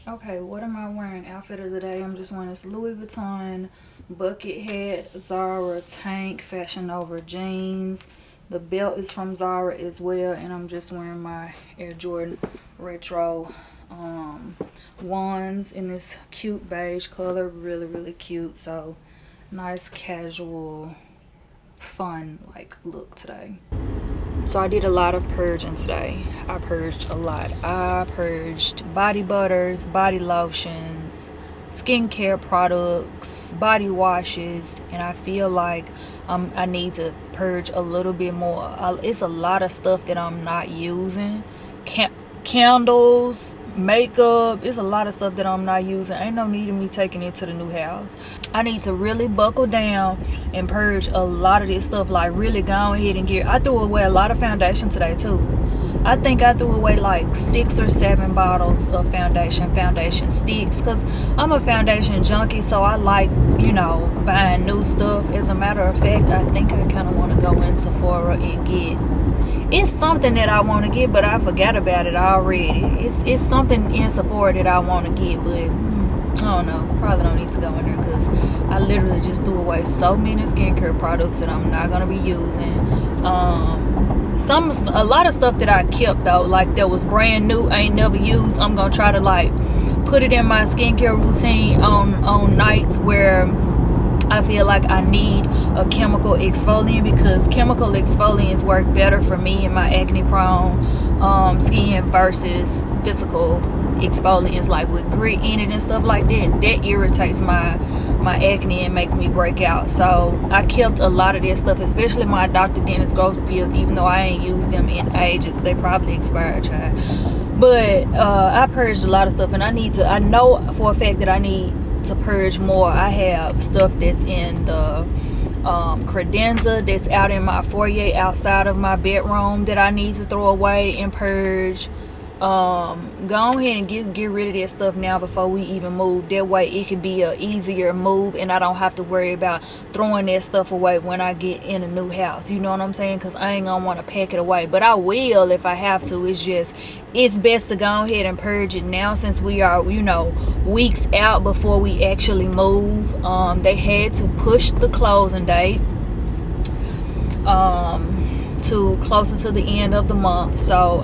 Okay, what am I wearing? Outfit of the day. I'm just wearing this Louis Vuitton bucket hat, Zara tank, Fashion Over jeans. The belt is from Zara as well, and I'm just wearing my Air Jordan retro ones in this cute beige color. Really cute. So nice casual fun like look today. So I did a lot of purging today. I purged a lot. I purged body butters, body lotions, skincare products, body washes, and I feel like I need to purge a little bit more. It's a lot of stuff that I'm not using. Candles, makeup, it's a lot of stuff that I'm not using. Ain't no need of me taking it to the new house. I need to really buckle down and purge a lot of this stuff, like really go ahead and get. I threw away a lot of foundation today too. I think I threw away like 6 or 7 bottles of foundation sticks, because I'm a foundation junkie, so I like, you know, buying new stuff. As a matter of fact, I think I kind of want to go in Sephora and get, it's something that I want to get, but I forgot about it already. It's something in Sephora that I want to get, but I don't know. Probably don't need to go in there because I literally just threw away so many skincare products that I'm not going to be using. A lot of stuff that I kept though, like that was brand new, I ain't never used. I'm going to try to like put it in my skincare routine on nights where I feel like I need a chemical exfoliant, because chemical exfoliants work better for me and my acne prone skin versus physical exfoliants like with grit in it and stuff like that, that irritates my acne and makes me break out. So I kept a lot of that stuff, especially my Dr. Dennis Gross pills, even though I ain't used them in ages. They probably expired, child. But I purged a lot of stuff, and I know for a fact that I need to purge more. I have stuff that's in the credenza that's out in my foyer outside of my bedroom that I need to throw away and purge. Go ahead and get rid of that stuff now before we even move. That way it can be a easier move, and I don't have to worry about throwing that stuff away when I get in a new house. You know what I'm saying? Because I ain't gonna want to pack it away, but I will if I have to. It's best to go ahead and purge it now, since we are, you know, weeks out before we actually move. They had to push the closing date to closer to the end of the month, so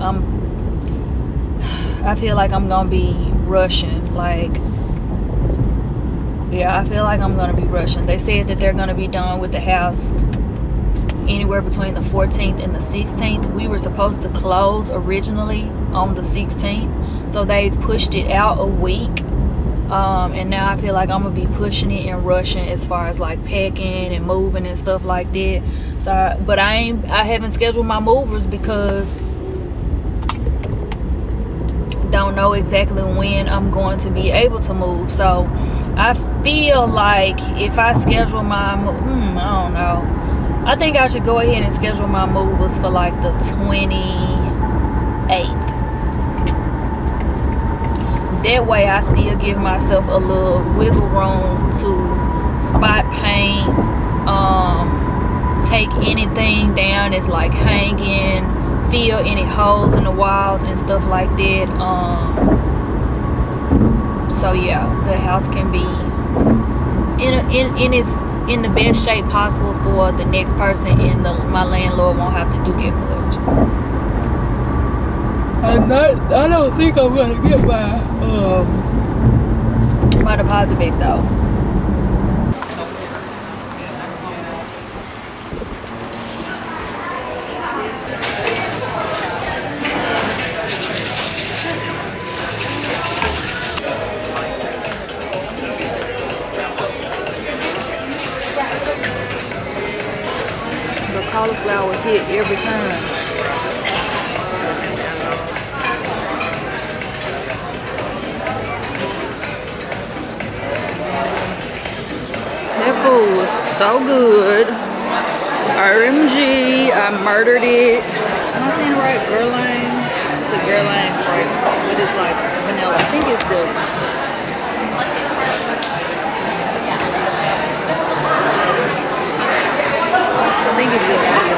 I feel like I'm gonna be rushing. I feel like I'm gonna be rushing. They said that they're gonna be done with the house anywhere between the 14th and the 16th. We were supposed to close originally on the 16th, so they've pushed it out a week. And now I feel like I'm gonna be pushing it and rushing as far as like packing and moving and stuff like that. So, but I haven't scheduled my movers because don't know exactly when I'm going to be able to move. So I feel like if I schedule my I don't know, I think I should go ahead and schedule my movers for like the 28th. That way I still give myself a little wiggle room to spot paint, take anything down that's like hanging, fill any holes in the walls and stuff like that. So yeah, the house can be in the best shape possible for the next person, and my landlord won't have to do that much. I don't think I'm gonna get my deposit back though. Cauliflower hit every time. That food was so good. RMG, I murdered it. Am I saying it right? Guerlain? It's a Guerlain flavor, but it's like vanilla. I think it's this. I think it's this one.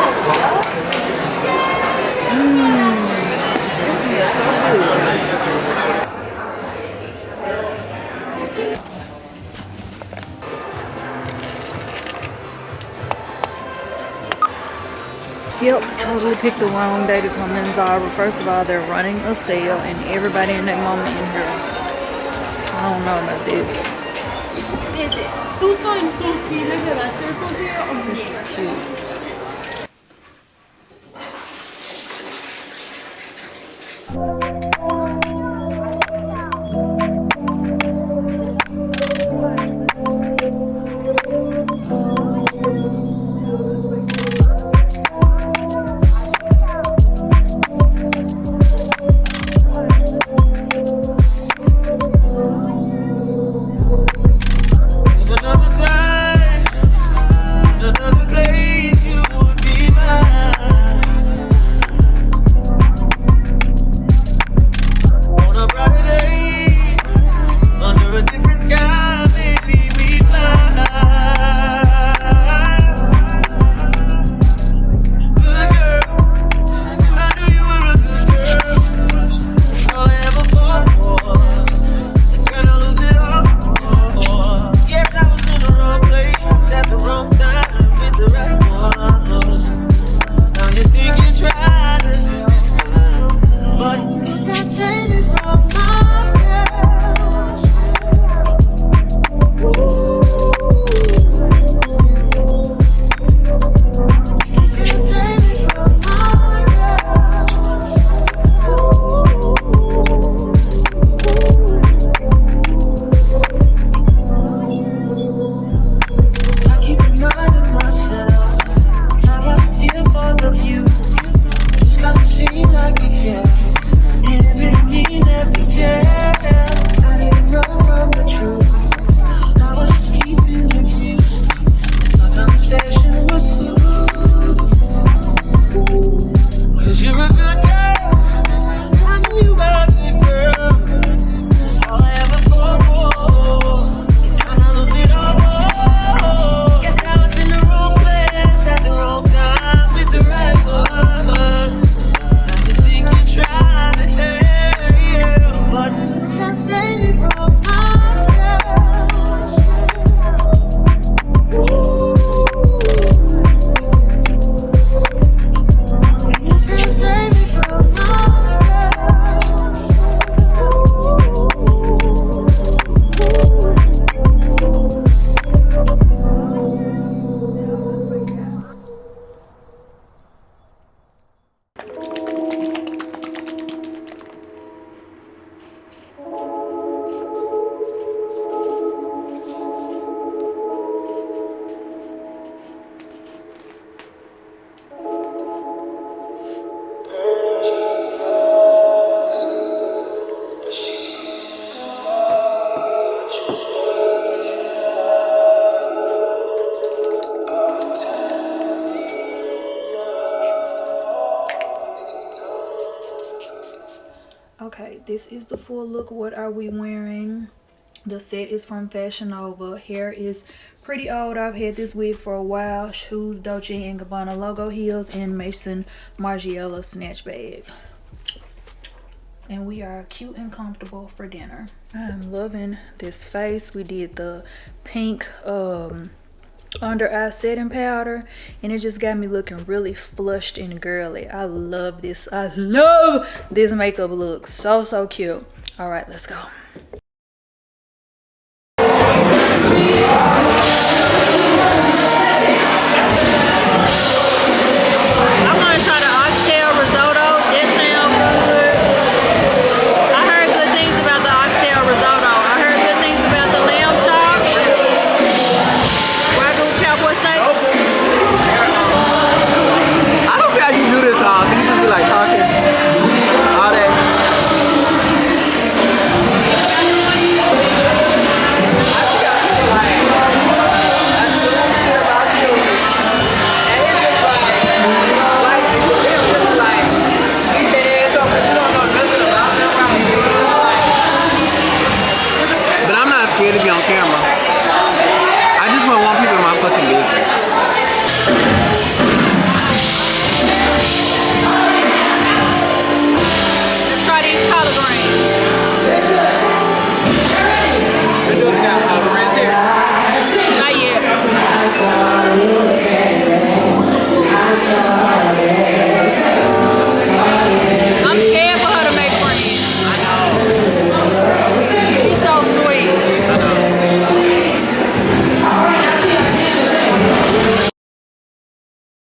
This meal is so good. Yep, totally picked the wrong day to come in Zara. First of all, they're running a sale and everybody in that moment in here. I don't know about this. This is cute. Okay, this is the full look. What are we wearing? The set is from Fashion Nova. Hair is pretty old. I've had this wig for a while. Shoes, Dolce & Gabbana logo heels, and Mason Margiela snatch bag. And we are cute and comfortable for dinner. I'm loving this face. We did the pink under eye setting powder, and it just got me looking really flushed and girly. I love this. I love this makeup look. So cute. All right, let's go. I'm gonna try the oxtail risotto. That sounds good. I heard good things about the oxtail risotto. I heard good things about the lamb chop. Wagyu cowboy steak. I don't see how you do this all. So you just be like talking all that. But I'm not scared to be on camera. I just want one people in my fucking business. Let's try these collard greens. Not yet. I'm scared for her to make friends. I know. She's so sweet.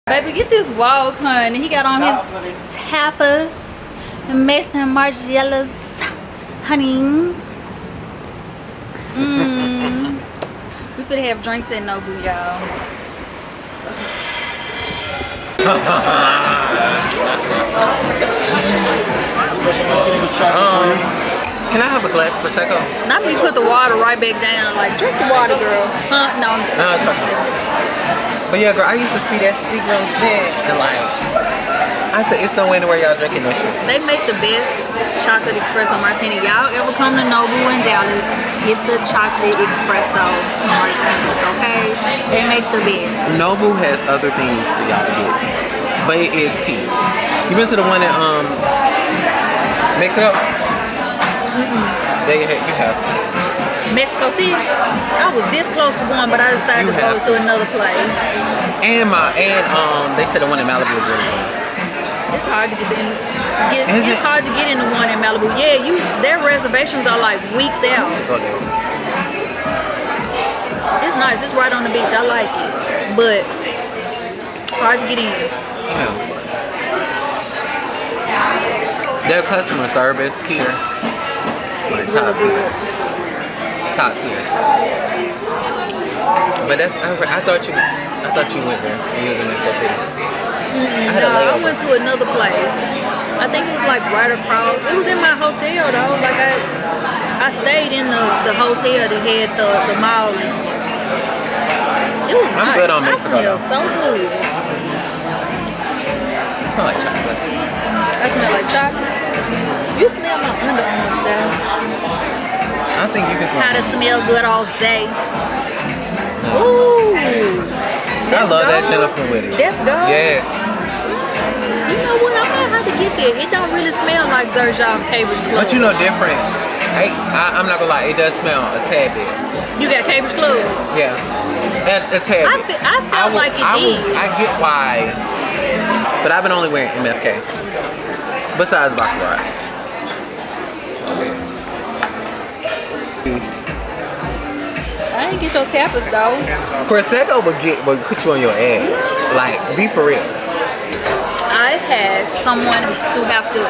Baby, get this walk, honey. He got on his tapas and Mason Margielas, honey. We could have drinks at Nobu, y'all. Can I have a glass of Prosecco? Not me put the water right back down. Like, drink the water, girl. Huh? No. No, it's okay. But yeah, girl, I used to see that Seagram shit and like, I said, it's no way where y'all drinking this shit. They make the best chocolate espresso martini. Y'all ever come to Nobu in Dallas, get the chocolate espresso martini, okay? They make the best. Nobu has other things for y'all to get, but it is tea. You been to the one in Mexico? There you have to. Mexico City. I was this close to going, but I decided to go to another place. And they said the one in Malibu is really good. It's hard to get in. It's hard to get in the one in Malibu. Yeah, their reservations are like weeks out. It's nice. It's right on the beach. I like it, but hard to get in. Yeah. Their customer service here, It's really good. Top tier. But that's I thought you went there and you was in Mexico City. I went to another place. I think it was like right across. It was in my hotel though. Like I stayed in the hotel that had the mall in. It was nice. Good on Mexico. I smell so good. It smell like chocolate. I smell like chocolate. You smell my underarm, Shell. I think you can smell. How to smell good all day. Ooh. I love that Jennifer with it. That's good. Yes. You know what? I might have to get that. It don't really smell like Zerjov Cambridge Club. But you know different. I'm not gonna lie, it does smell a tad bit. You got Cambridge Club? Yeah. A tad bit. I felt like it did. I get why. But I've been only wearing MFK. Besides Baccarat. I didn't get your tapas though. Prosecco would put you on your ass. Like, be for real. I've had someone who after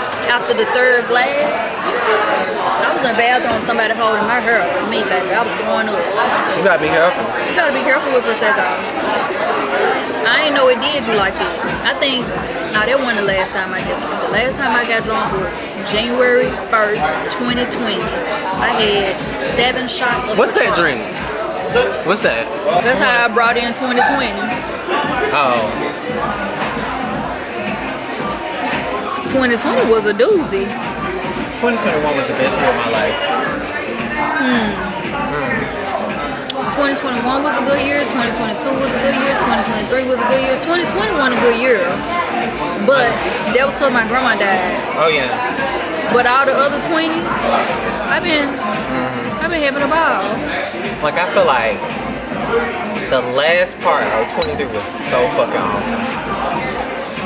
the third glass, I was in the bathroom, somebody holding my hair for me, baby. I was throwing up. You gotta be careful. You gotta be careful with Prosecco. I didn't know it did you like that. I think, no, that wasn't the last time I got drunk. The last time I got drunk was January 1st, 2020. I had 7 shots of What's that drink? What's that? That's how I brought in 2020. Oh. 2020 was a doozy. 2021 was the best year of my life. 2021 was a good year. 2022 was a good year. 2023 was a good year. 2021 a good year. But that was because my grandma died. Oh yeah. But all the other 20s, I've been having a ball. Like I feel like the last part of 23 was so fucking awesome.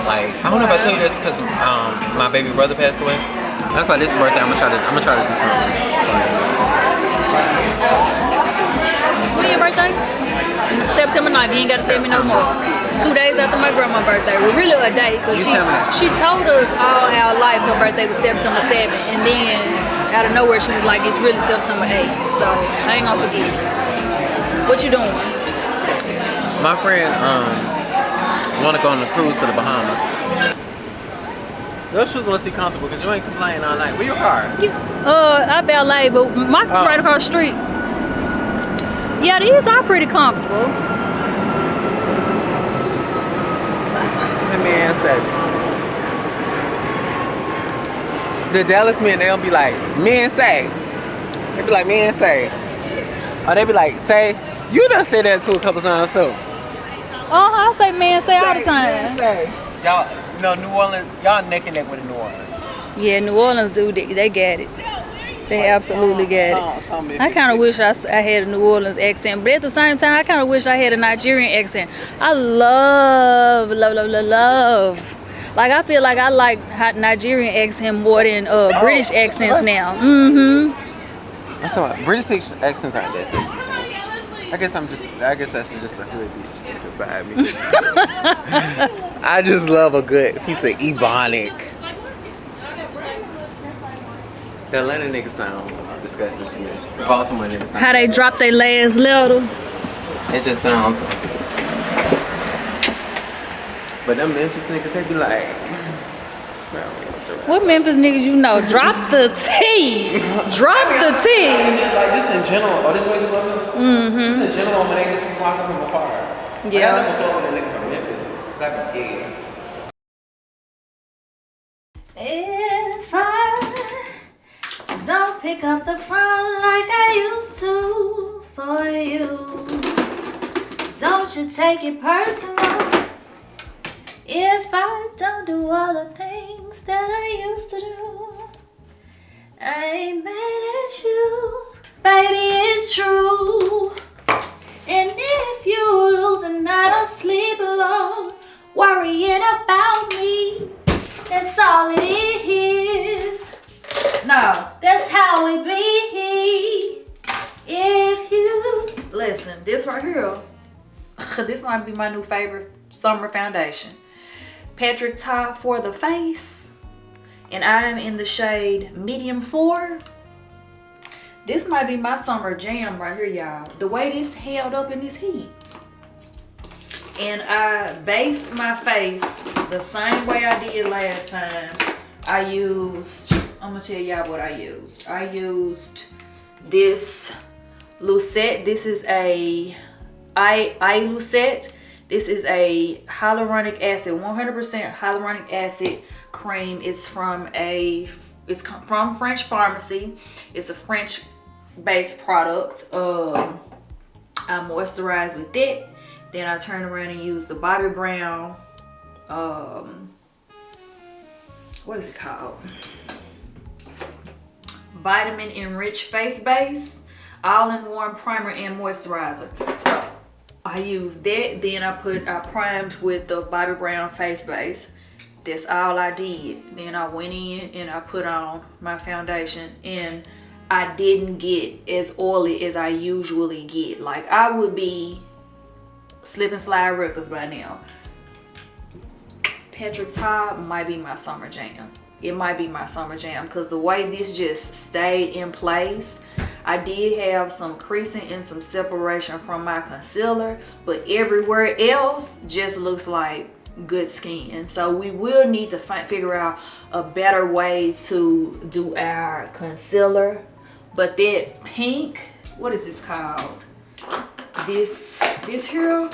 Like I don't know if I told you this because my baby brother passed away. That's why this birthday I'm gonna try to do something. When your birthday? September 9th. You ain't gotta tell me no more. 2 days after my grandma's birthday. Well, really a day because she told us all our life her birthday was September 7th, and then out of nowhere she was like, it's really September 8th. So I ain't gonna forget. What you doing? My friend wanna go on a cruise to the Bahamas. Those shoes must be comfortable because you ain't complaining all night. Where your car? I ballet, but Mox is right across the street. Yeah, these are pretty comfortable. That man said, the Dallas men, they'll be like, men say. They be like, men say. Or they be like, say. You done said that too a couple times too. I say man say all the time. Y'all, you know, New Orleans, y'all neck and neck with New Orleans. Yeah, New Orleans do, they get it. They absolutely get it. I kind of wish I had a New Orleans accent, but at the same time, I kind of wish I had a Nigerian accent. I love. Like, I feel like I like Nigerian accent more than British accents now. I'm talking about British accents aren't that sexy to me. I guess that's just a hood bitch deep inside me. I just love a good piece of Ebonic. The Atlanta niggas sound disgusting to me. Baltimore niggas sound. How they drop their last letter. It just sounds. But them Memphis niggas, they be like. What Memphis niggas you know? Drop the T. Drop the T. Like just in general. Oh, this way it was? Just in general when they just be talking from afar. Yeah. Like, I never thought with a nigga from Memphis. Because I be scared. If I don't pick up the phone like I used to for you, don't you take it personal. If I don't do all the things that I used to do, I ain't mad at you. Baby, it's true. And if you lose a night of sleep alone, worrying about me, that's all it is. No, that's how it be. If you listen, this right here, this might be my new favorite summer foundation. Patrick Ta for the face, and I am in the shade medium 4. This might be my summer jam right here, y'all. The way this held up in this heat. And I based my face the same way I did last time. I'm gonna tell y'all what I used. I used this Lucette. This is a eye Lucette. This is a hyaluronic acid, 100% hyaluronic acid cream. It's from French Pharmacy. It's a French-based product. I moisturize with it. Then I turn around and use the Bobbi Brown. What is it called? Vitamin Enriched Face Base, all-in-one primer and moisturizer. So I used that, then I primed with the Bobbi Brown face base. That's all I did. Then I went in and I put on my foundation, and I didn't get as oily as I usually get. Like, I would be slip and slide records by now. Patrick Ta might be my summer jam. It might be my summer jam because the way this just stayed in place. I did have some creasing and some separation from my concealer, but everywhere else just looks like good skin. So we will need to figure out a better way to do our concealer. But that pink, what is this called? This here,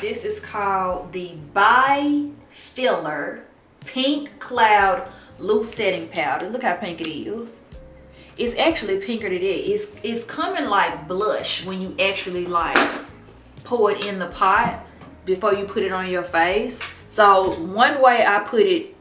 this is called the By Filler Pink Cloud Loose Setting Powder. Look how pink it is. It's actually pinker than that. It's coming like blush when you actually like pour it in the pot before you put it on your face. So one way I put it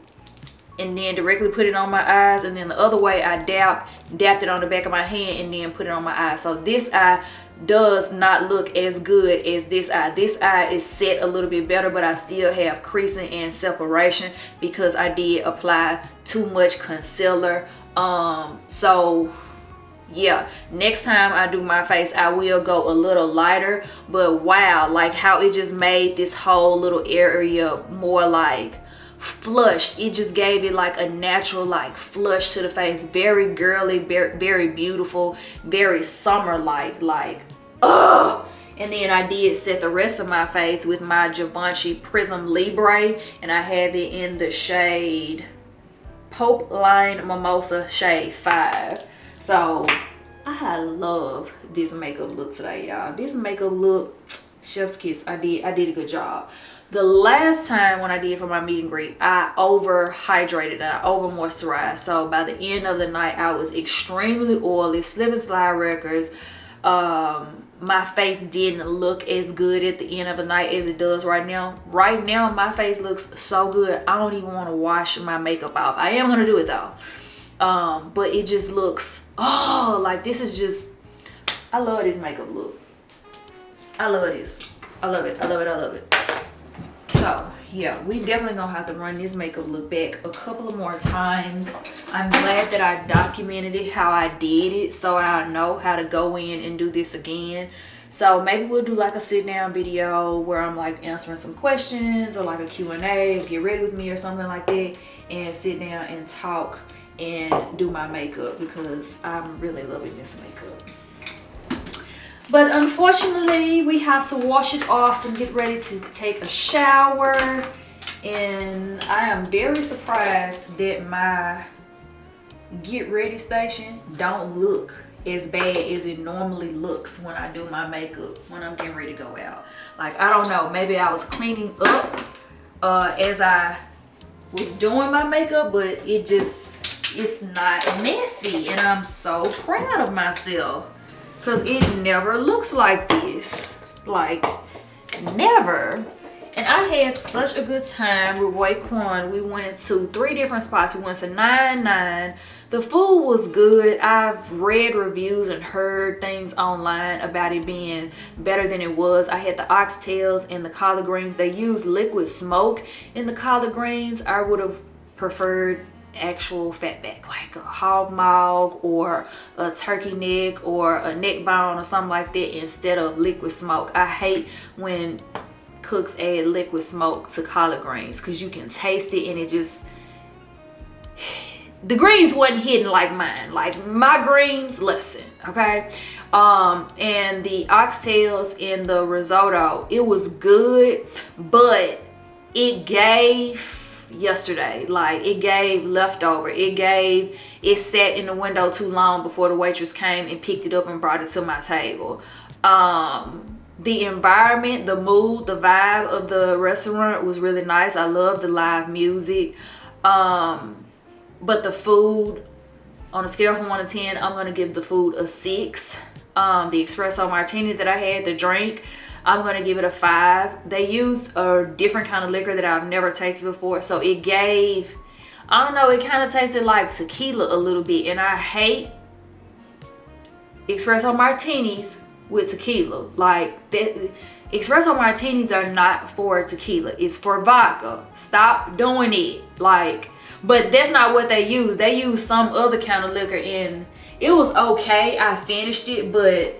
and then directly put it on my eyes, and then the other way I dapped it on the back of my hand and then put it on my eyes. So this eye does not look as good as this eye. This eye is set a little bit better, but I still have creasing and separation because I did apply too much concealer. So yeah, next time I do my face I will go a little lighter. But wow, like how it just made this whole little area more like flushed. It just gave it like a natural like flush to the face. Very girly, very beautiful, very summer like ugh. And then I did set the rest of my face with my Givenchy Prism Libre, and I have it in the shade Pope Line Mimosa shade 5. So I love this makeup look today, y'all. This makeup look, chef's kiss. I did a good job. The last time when I did for my meet and greet, I over hydrated and I over moisturized. So by the end of the night, I was extremely oily, slip and slide records. My face didn't look as good at the end of the night as it does right now. Right now, my face looks so good. I don't even want to wash my makeup off. I am going to do it though. But it just looks, oh, like this is just, I love this makeup look. I love this. I love it. I love it. I love it. So yeah, we definitely gonna have to run this makeup look back a couple of more times. I'm glad that I documented it, how I did it, so I know how to go in and do this again. So maybe we'll do like a sit down video where I'm like answering some questions, or like a Q&A, get ready with me or something like that, and sit down and talk and do my makeup because I'm really loving this makeup. But unfortunately, we have to wash it off and get ready to take a shower. And I am very surprised that my get ready station don't look as bad as it normally looks when I do my makeup when I'm getting ready to go out. Like, I don't know, maybe I was cleaning up as I was doing my makeup, but it's not messy, and I'm so proud of myself. Cause it never looks like this, like never. And I had such a good time with Raekwon. We went to 3 different spots. We went to 99. The food was good. I've read reviews and heard things online about it being better than it was. I had the oxtails and the collard greens. They used liquid smoke in the collard greens. I would have preferred actual fatback, like a hog maw or a turkey neck or a neck bone or something like that, instead of liquid smoke. I hate when cooks add liquid smoke to collard greens because you can taste it and it just, the greens wasn't hidden like mine. Like my greens, listen, okay? And the oxtails in the risotto, it was good, but it gave yesterday, like it gave leftover. It sat in the window too long before the waitress came and picked it up and brought it to my table. The environment, the mood, the vibe of the restaurant was really nice. I love the live music. But the food, on a scale from 1 to 10, I'm gonna give the food a 6. The espresso martini that I had, the drink, I'm gonna give it a 5. They used a different kind of liquor that I've never tasted before, so it gave, I don't know, it kind of tasted like tequila a little bit, and I hate espresso martinis with tequila. Like that, espresso martinis are not for tequila, it's for vodka. Stop doing it. Like, but that's not what they use. They use some other kind of liquor, and it was okay. I finished it, but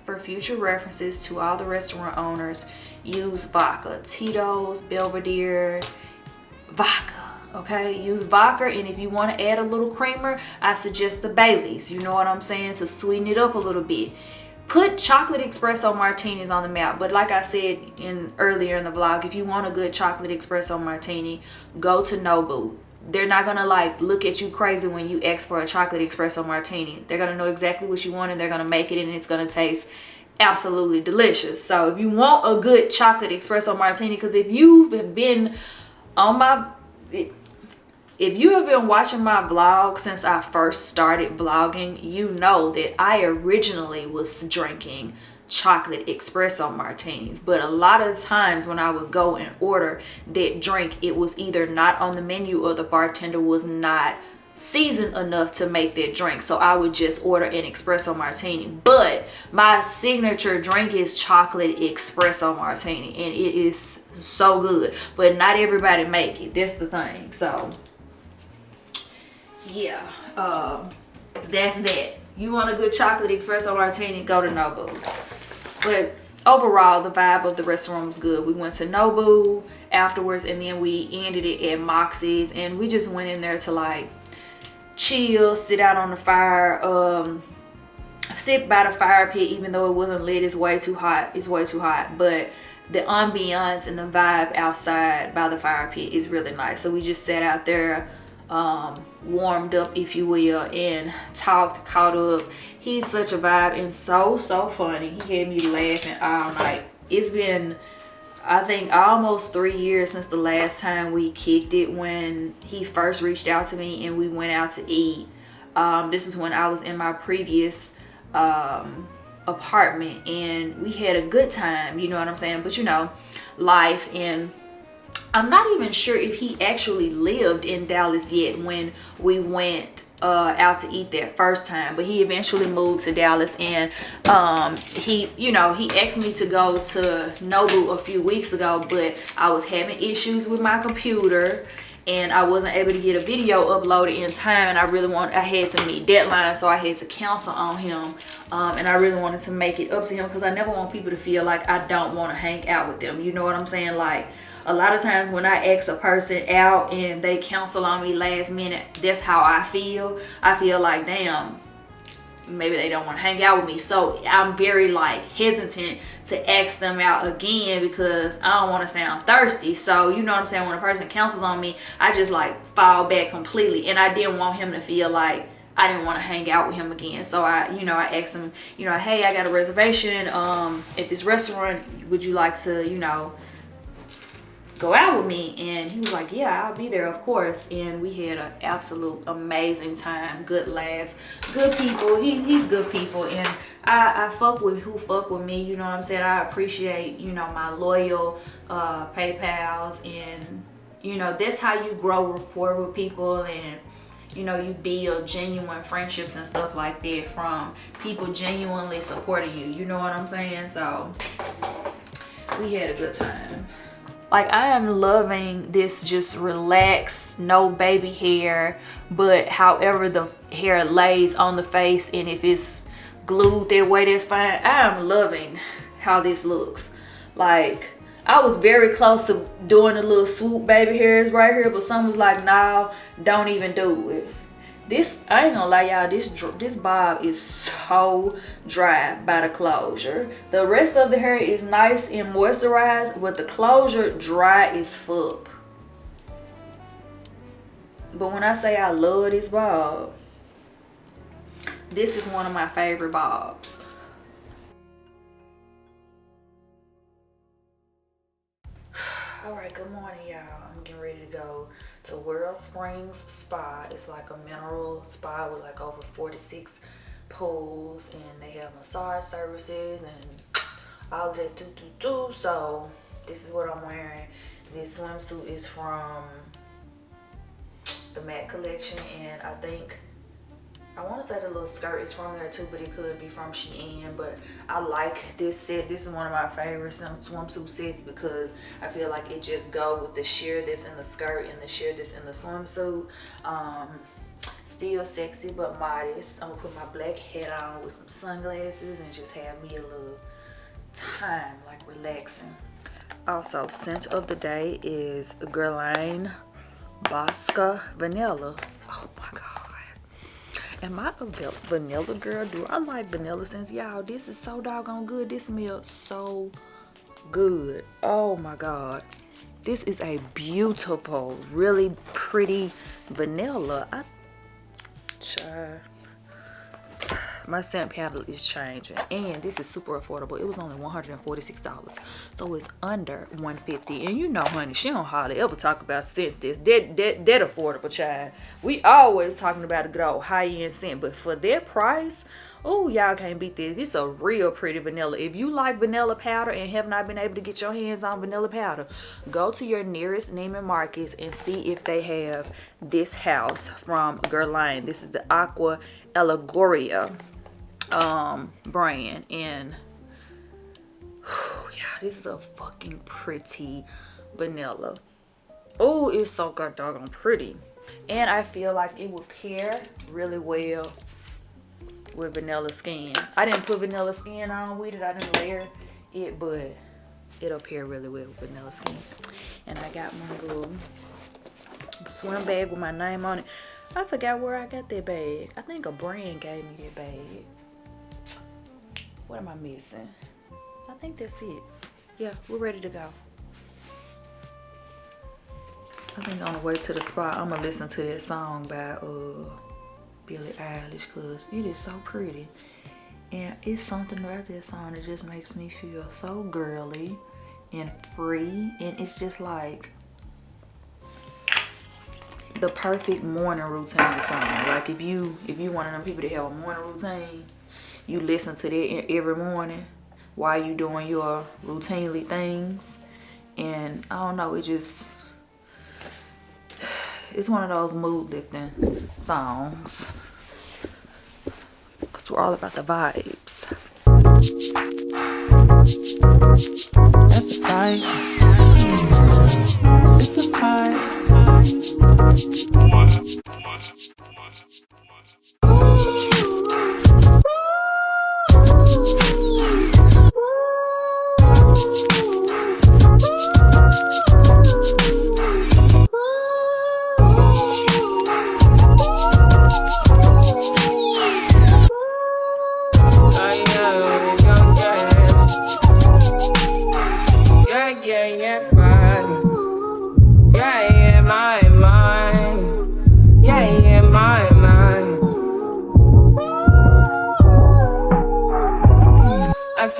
for future references to all the restaurant owners, use vodka. Tito's, Belvedere, vodka, okay? Use vodka, and if you want to add a little creamer, I suggest the Baileys, you know what I'm saying, to sweeten it up a little bit. Put chocolate espresso martinis on the map, but like I said earlier in the vlog, if you want a good chocolate espresso martini, go to Nobu. They're not gonna like look at you crazy when you ask for a chocolate espresso martini. They're gonna know exactly what you want, and they're gonna make it, and it's gonna taste absolutely delicious. So if you want a good chocolate espresso martini, because if you've been on my, if you have been watching my vlog since I first started vlogging, you know that I originally was drinking chocolate espresso martinis, but a lot of times when I would go and order that drink, it was either not on the menu or the bartender was not seasoned enough to make that drink, so I would just order an espresso martini. But my signature drink is chocolate espresso martini, and it is so good, but not everybody make it. That's the thing. So yeah, that's that. You want a good chocolate espresso martini, go to Nobu. But overall, the vibe of the restaurant was good. We went to Nobu afterwards, and then we ended it at Moxie's, and we just went in there to like chill, sit out on the fire, sit by the fire pit. Even though it wasn't lit, it's way too hot. It's way too hot, but the ambiance and the vibe outside by the fire pit is really nice. So we just sat out there, warmed up, if you will, and talked, caught up. He's such a vibe and so funny. He had me laughing all night. It's been, I think, almost 3 years since the last time we kicked it, when he first reached out to me and we went out to eat. This is when I was in my previous apartment, and we had a good time, you know what I'm saying? But you know, life, and I'm not even sure if he actually lived in Dallas yet when we went out to eat that first time, but he eventually moved to Dallas, and he, you know, he asked me to go to Nobu a few weeks ago, but I was having issues with my computer and I wasn't able to get a video uploaded in time, and I had to meet deadlines, so I had to cancel on him, and I really wanted to make it up to him because I never want people to feel like I don't want to hang out with them, you know what I'm saying? Like, a lot of times when I ask a person out and they cancel on me last minute, that's how I feel. I feel like, damn, maybe they don't want to hang out with me. So I'm very like hesitant to ask them out again because I don't want to sound thirsty. So you know what I'm saying? When a person cancels on me, I just like fall back completely. And I didn't want him to feel like I didn't want to hang out with him again. So I asked him, you know, hey, I got a reservation at this restaurant. Would you like to, you know, go out with me? And he was like, yeah, I'll be there, of course. And we had an absolute amazing time, good laughs, good people. He's good people, and I fuck with who fuck with me, you know what I'm saying? I appreciate, you know, my loyal Peypals, and you know, that's how you grow rapport with people, and you know, you build genuine friendships and stuff like that from people genuinely supporting you, you know what I'm saying? So we had a good time. Like, I am loving this just relaxed, no baby hair, but however the hair lays on the face, and if it's glued that way, that's fine. I am loving how this looks. Like, I was very close to doing a little swoop baby hairs right here, but someone was like, no, don't even do it. This, I ain't gonna lie, y'all, this bob is so dry by the closure. The rest of the hair is nice and moisturized, but the closure dry as fuck. But when I say I love this bob, this is one of my favorite bobs. All right, good morning, y'all. I'm getting ready to go to World Springs Spa. It's like a mineral spa with like over 46 pools, and they have massage services and all that too. So this is what I'm wearing. This swimsuit is from the Matte collection, and I want to say the little skirt is from there too, but it could be from Shein. But I like this set. This is one of my favorite swimsuit sets because I feel like it just goes with the sheer that's in the skirt and the sheer that's in the swimsuit. Still sexy but modest. I'm gonna put my black hat on with some sunglasses and just have me a little time, like relaxing. Also, scent of the day is Guerlain Bosca Vanilla. Oh my god. Am I a vanilla girl? Do I like vanilla scents? Y'all, this is so doggone good. This smells so good. Oh my god. This is a beautiful, really pretty vanilla. My scent palette is changing, and this is super affordable. It was only $146, so it's under $150. And you know, honey, she don't hardly ever talk about scents that affordable, child. We always talking about a good old high-end scent, but for their price, oh, y'all can't beat this. This is a real pretty vanilla. If you like vanilla powder and have not been able to get your hands on vanilla powder, go to your nearest Neiman Marcus and see if they have this house from Guerlain. This is the Aqua Allegoria brand, and yeah, this is a fucking pretty vanilla. Oh, it's so god doggone pretty, and I feel like it would pair really well with vanilla skin. I didn't put vanilla skin on with it, I didn't layer it, but it'll pair really well with vanilla skin. And I got my little swim bag with my name on it. I forgot where I got that bag. I think a brand gave me that bag. What am I missing? I think that's it. Yeah, we're ready to go. I think on the way to the spot, I'm gonna listen to that song by Billie Eilish, because it is so pretty. And it's something about that song that just makes me feel so girly and free. And it's just like the perfect morning routine song. Like if you one of them people that have a morning routine, you listen to that every morning while you doing your routinely things. And I don't know, it's one of those mood lifting songs, because we're all about the vibes. That's a price. It's a price.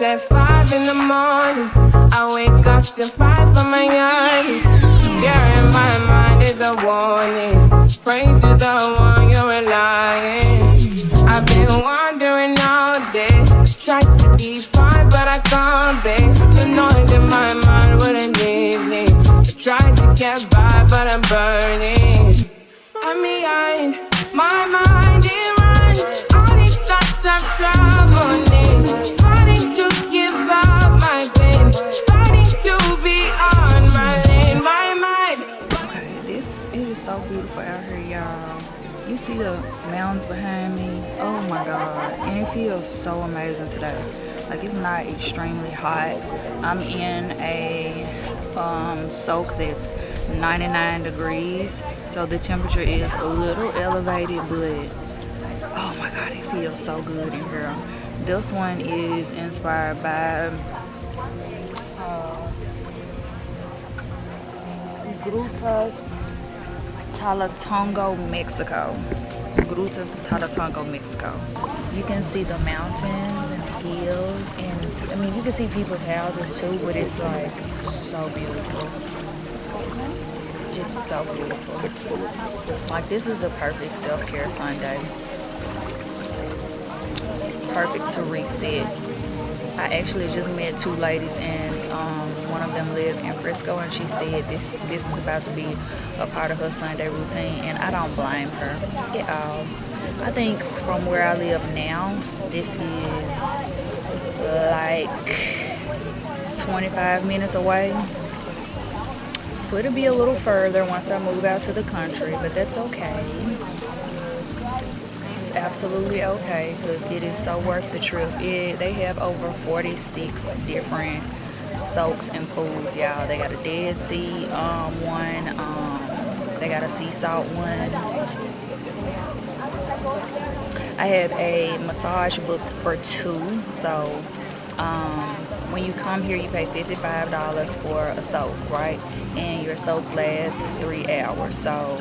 At 5 in the morning, I wake up to 5 for my eyes. There in my mind is a warning. Pray to the one you're relying. I've been wandering all day, tried to be fine, but I can't be. The noise in my mind wouldn't leave me. I tried to get by, but I'm burning. I'm behind, my mind it runs. All these thoughts of trouble. Fighting to give up my pain, fighting to be on my lane, my mind. Okay, it is so beautiful out here, y'all. You see the mountains behind me? Oh my god, and it feels so amazing today. Like, it's not extremely hot. I'm in a soak that's 99 degrees, so the temperature is a little elevated, but oh my god, it feels so good in here. This one is inspired by Grutas Talatongo, Mexico. Grutas Talatongo, Mexico. You can see the mountains and the hills, and I mean, you can see people's houses too, but it's like so beautiful. It's so beautiful. Like, this is the perfect self-care Sunday. Perfect to reset. I actually just met two ladies, and one of them lived in Frisco, and she said this is about to be a part of her Sunday routine, and I don't blame her at all. I think from where I live now, this is like 25 minutes away, so it'll be a little further once I move out to the country, but that's okay. Absolutely okay, because it is so worth the trip. They have over 46 different soaks and pools, y'all. They got a Dead Sea one, they got a sea salt one. I have a massage booked for 2, so when you come here, you pay $55 for a soak, right? And your soak lasts 3 hours, so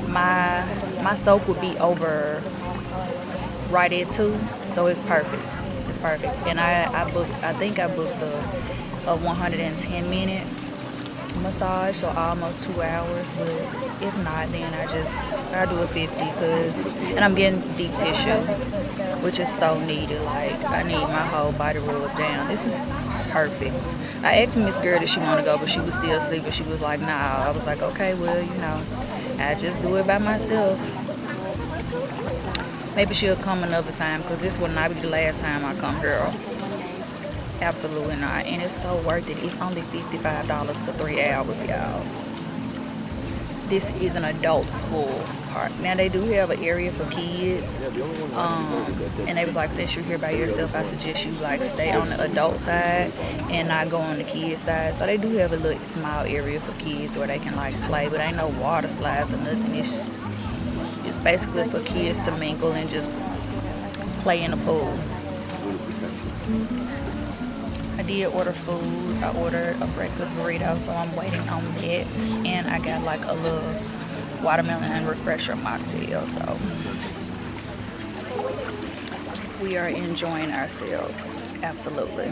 my soak would be over right at 2, so it's perfect. It's perfect. And I think I booked a 110-minute massage, so almost 2 hours. But if not, then I do a 50 and I'm getting deep tissue, which is so needed. Like, I need my whole body rubbed down. This is perfect. I asked Miss Girl if she want to go, but she was still asleep, but she was like, nah. I was like, okay, well, you know, I just do it by myself. Maybe she'll come another time, because this will not be the last time I come, girl. Absolutely not. And it's so worth it. It's only $55 for 3 hours, y'all. This is an adult pool part. Now, they do have an area for kids. And they was like, since you're here by yourself, I suggest you like stay on the adult side and not go on the kids side. So they do have a little small area for kids where they can like play, but ain't no water slides or nothing. It's basically for kids to mingle and just play in the pool. I did order food. I ordered a breakfast burrito, so I'm waiting on that. And I got like a little watermelon and refresher mocktail, so we are enjoying ourselves. Absolutely.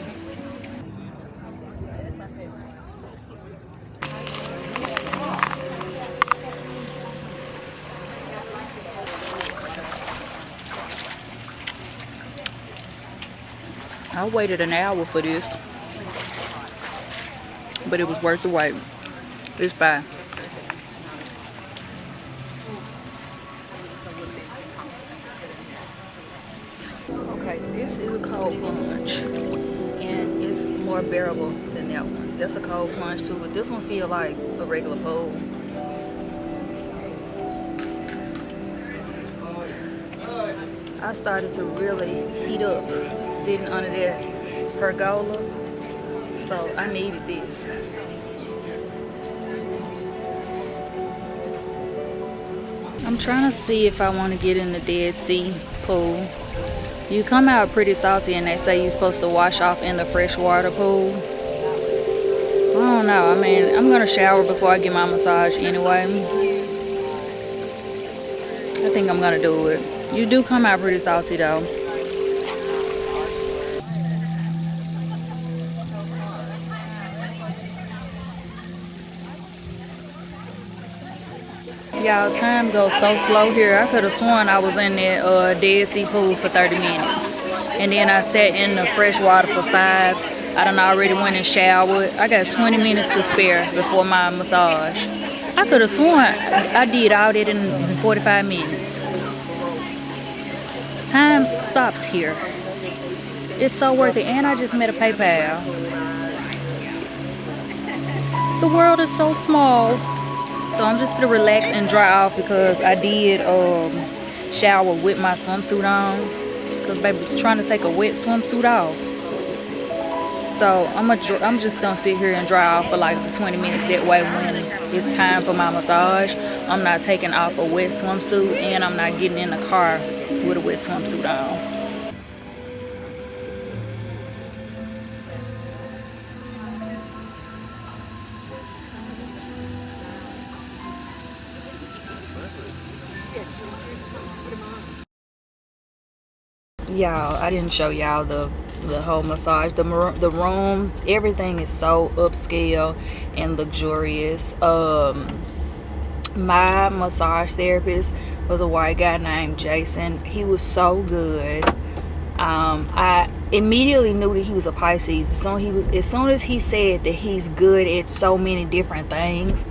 I waited an hour for this, but it was worth the wait. It's fine. Okay, this is a cold plunge, and it's more bearable than that one. That's a cold plunge too, but this one feel like a regular pool. I started to really heat up sitting under that pergola, so I needed this. I'm trying to see if I want to get in the Dead Sea pool. You come out pretty salty, and they say you're supposed to wash off in the freshwater pool. I don't know. I mean, I'm gonna shower before I get my massage anyway. I think I'm gonna do it. You do come out pretty salty though. Y'all, time goes so slow here. I could have sworn I was in that Dead Sea pool for 30 minutes. And then I sat in the fresh water for 5. I done already went and showered. I got 20 minutes to spare before my massage. I could have sworn I did all that in 45 minutes. Time stops here. It's so worth it. And I just met a Peypal. The world is so small. So I'm just gonna relax and dry off, because I did shower with my swimsuit on, because baby was trying to take a wet swimsuit off. So I'm just gonna sit here and dry off for like 20 minutes. That way when it's time for my massage, I'm not taking off a wet swimsuit, and I'm not getting in the car with a wet swimsuit on. Y'all, I didn't show y'all the whole massage. The rooms, everything is so upscale and luxurious. My massage therapist was a white guy named Jason. He was so good. I immediately knew that he was a Pisces. As soon as he said that he's good at so many different things,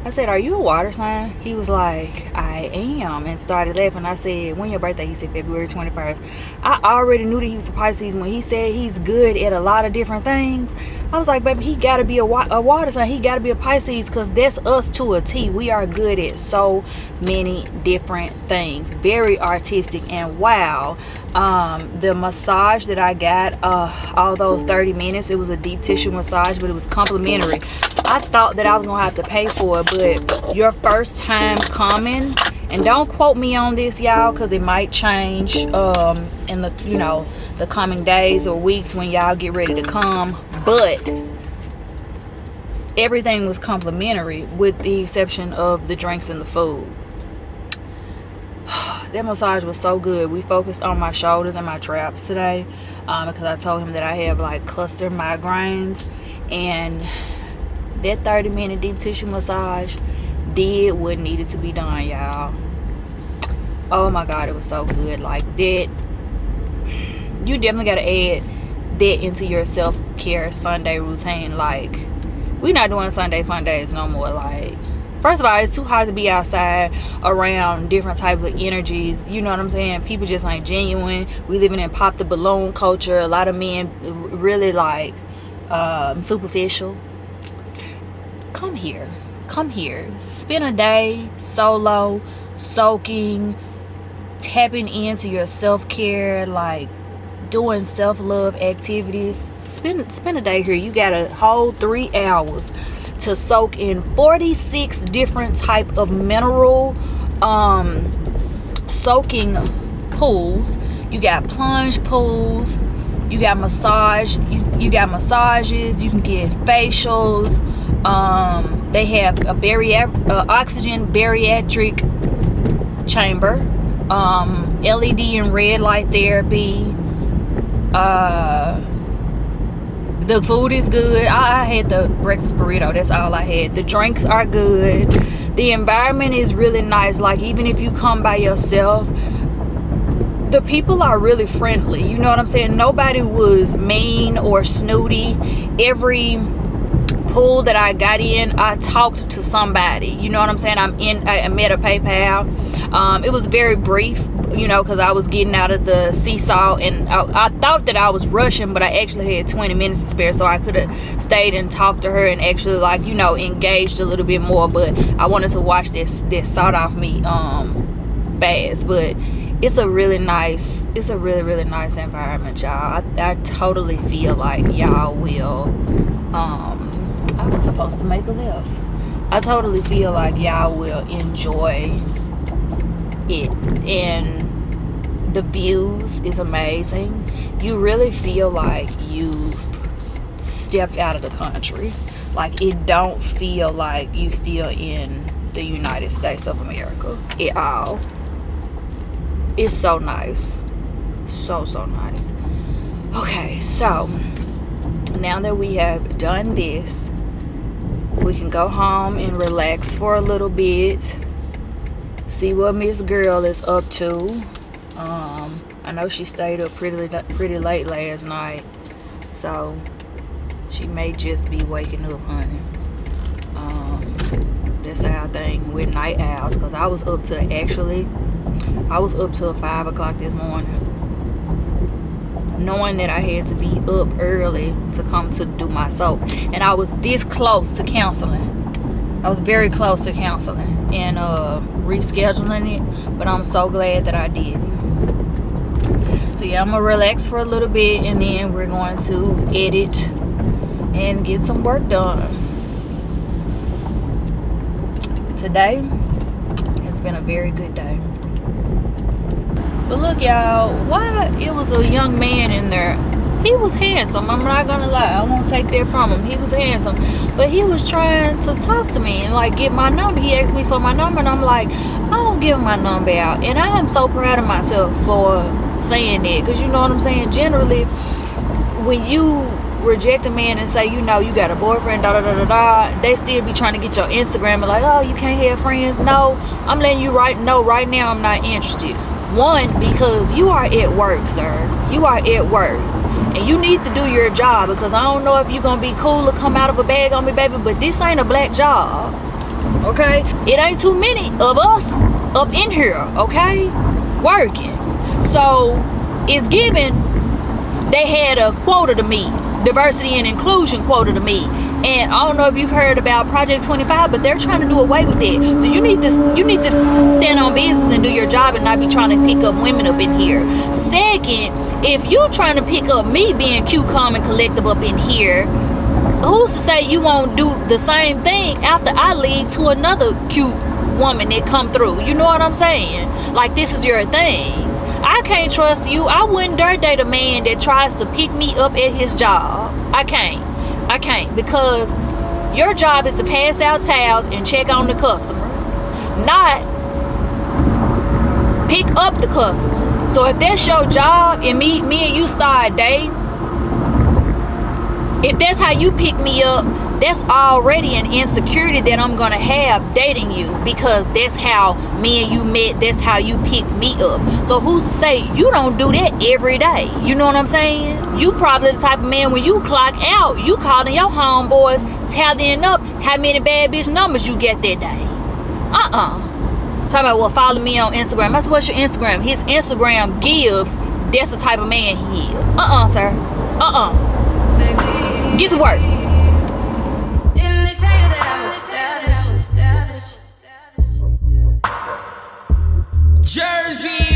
I said, are you a water sign? He was like, I am, and started laughing. I said, when your birthday? He said February 21st. I already knew that he was a Pisces when he said he's good at a lot of different things. I was like, baby, he gotta be a water sign. He gotta be a Pisces, because that's us to a T. We are good at so many different things. Very artistic. And wow, the massage that I got, although 30 minutes, it was a deep tissue massage, but it was complimentary. I thought that I was gonna have to pay for it, but your first time coming, and don't quote me on this, y'all, because it might change in the the coming days or weeks when y'all get ready to come, but everything was complimentary with the exception of the drinks and the food. that massage was so good. We focused on my shoulders and my traps today because I told him that I have like cluster migraines, and that 30-minute deep tissue massage did what needed to be done, y'all. Oh my god, it was so good. Like that, you definitely got to add that into your self-care Sunday routine. Like, we're not doing Sunday fun days no more. Like, first of all, it's too hot to be outside around different types of energies. You know what I'm saying? People just ain't genuine. We living in pop the balloon culture. A lot of men really like superficial. Come here. Spend a day solo, soaking, tapping into your self-care, like doing self-love activities. Spend a day here. You got a whole 3 hours to soak in 46 different type of mineral soaking pools. You got plunge pools, you got massage, you got massages, you can get facials. They have a oxygen bariatric chamber, LED and red light therapy. The food is good. I had the breakfast burrito. That's all I had. The drinks are good. The environment is really nice. Like, even if you come by yourself, the people are really friendly. You know what I'm saying? Nobody was mean or snooty. Every pool that I got in, I talked to somebody. You know what I'm saying? I met a Peypal. It was very brief, you know, because I was getting out of the seesaw, and I thought that I was rushing, but I actually had 20 minutes to spare, so I could have stayed and talked to her and actually, like, you know, engaged a little bit more. But I wanted to watch this sawed off meat fast. But it's a really nice environment, y'all. I totally feel like y'all will I was supposed to make a left. I totally feel like y'all will enjoy it, and the views is amazing. You really feel like you've stepped out of the country. Like, it don't feel like you still in the United States of America at all. It's so nice. So nice. Okay, so now that we have done this, we can go home and relax for a little bit, see what Miss Girl is up to. I know she stayed up pretty late last night, so she may just be waking up, honey. That's our thing with night owls, because I was up till 5 o'clock this morning, knowing that I had to be up early to come to do my soap. And I was this close to counseling. I was very close to counseling and rescheduling it, but I'm so glad that I did. So yeah, I'm gonna relax for a little bit, and then we're going to edit and get some work done. Today has been a very good day. But look, y'all, why it was a young man in there. He was handsome, I'm not gonna lie. I won't take that from him. He was handsome, but he was trying to talk to me and like get my number. He asked me for my number, and I'm like, I don't give my number out. And I am so proud of myself for saying that, because you know what I'm saying, generally when you reject a man and say, you know, you got a boyfriend, they still be trying to get your Instagram and like, oh, you can't have friends. No, I'm letting you know right now I'm not interested. One, because you are at work, sir. You are at work, and you need to do your job, because I don't know if you're gonna be cool or come out of a bag on me, baby, but this ain't a black job, okay? It ain't too many of us up in here, okay, working. So it's given. They had a quota to meet, diversity and inclusion quota to meet. And I don't know if you've heard about Project 25, but they're trying to do away with it. So you need to stand on business and do your job, and not be trying to pick up women up in here. Second, if you're trying to pick up me being cute, calm, and collective up in here, who's to say you won't do the same thing after I leave to another cute woman that come through? You know what I'm saying? Like, this is your thing. I can't trust you. I wouldn't dare date a man that tries to pick me up at his job. I can't, because your job is to pass out towels and check on the customers, not pick up the customers. So if that's your job and me and you start dating, if that's how you pick me up, that's already an insecurity that I'm gonna have dating you, because that's how me and you met, that's how you picked me up. So who's to say you don't do that every day? You know what I'm saying? You probably the type of man, when you clock out, you calling your homeboys, tallying up how many bad bitch numbers you get that day. Talking about, well, follow me on Instagram. I said, what's your Instagram? His Instagram gives, that's the type of man he is. Sir. Get to work. Jersey.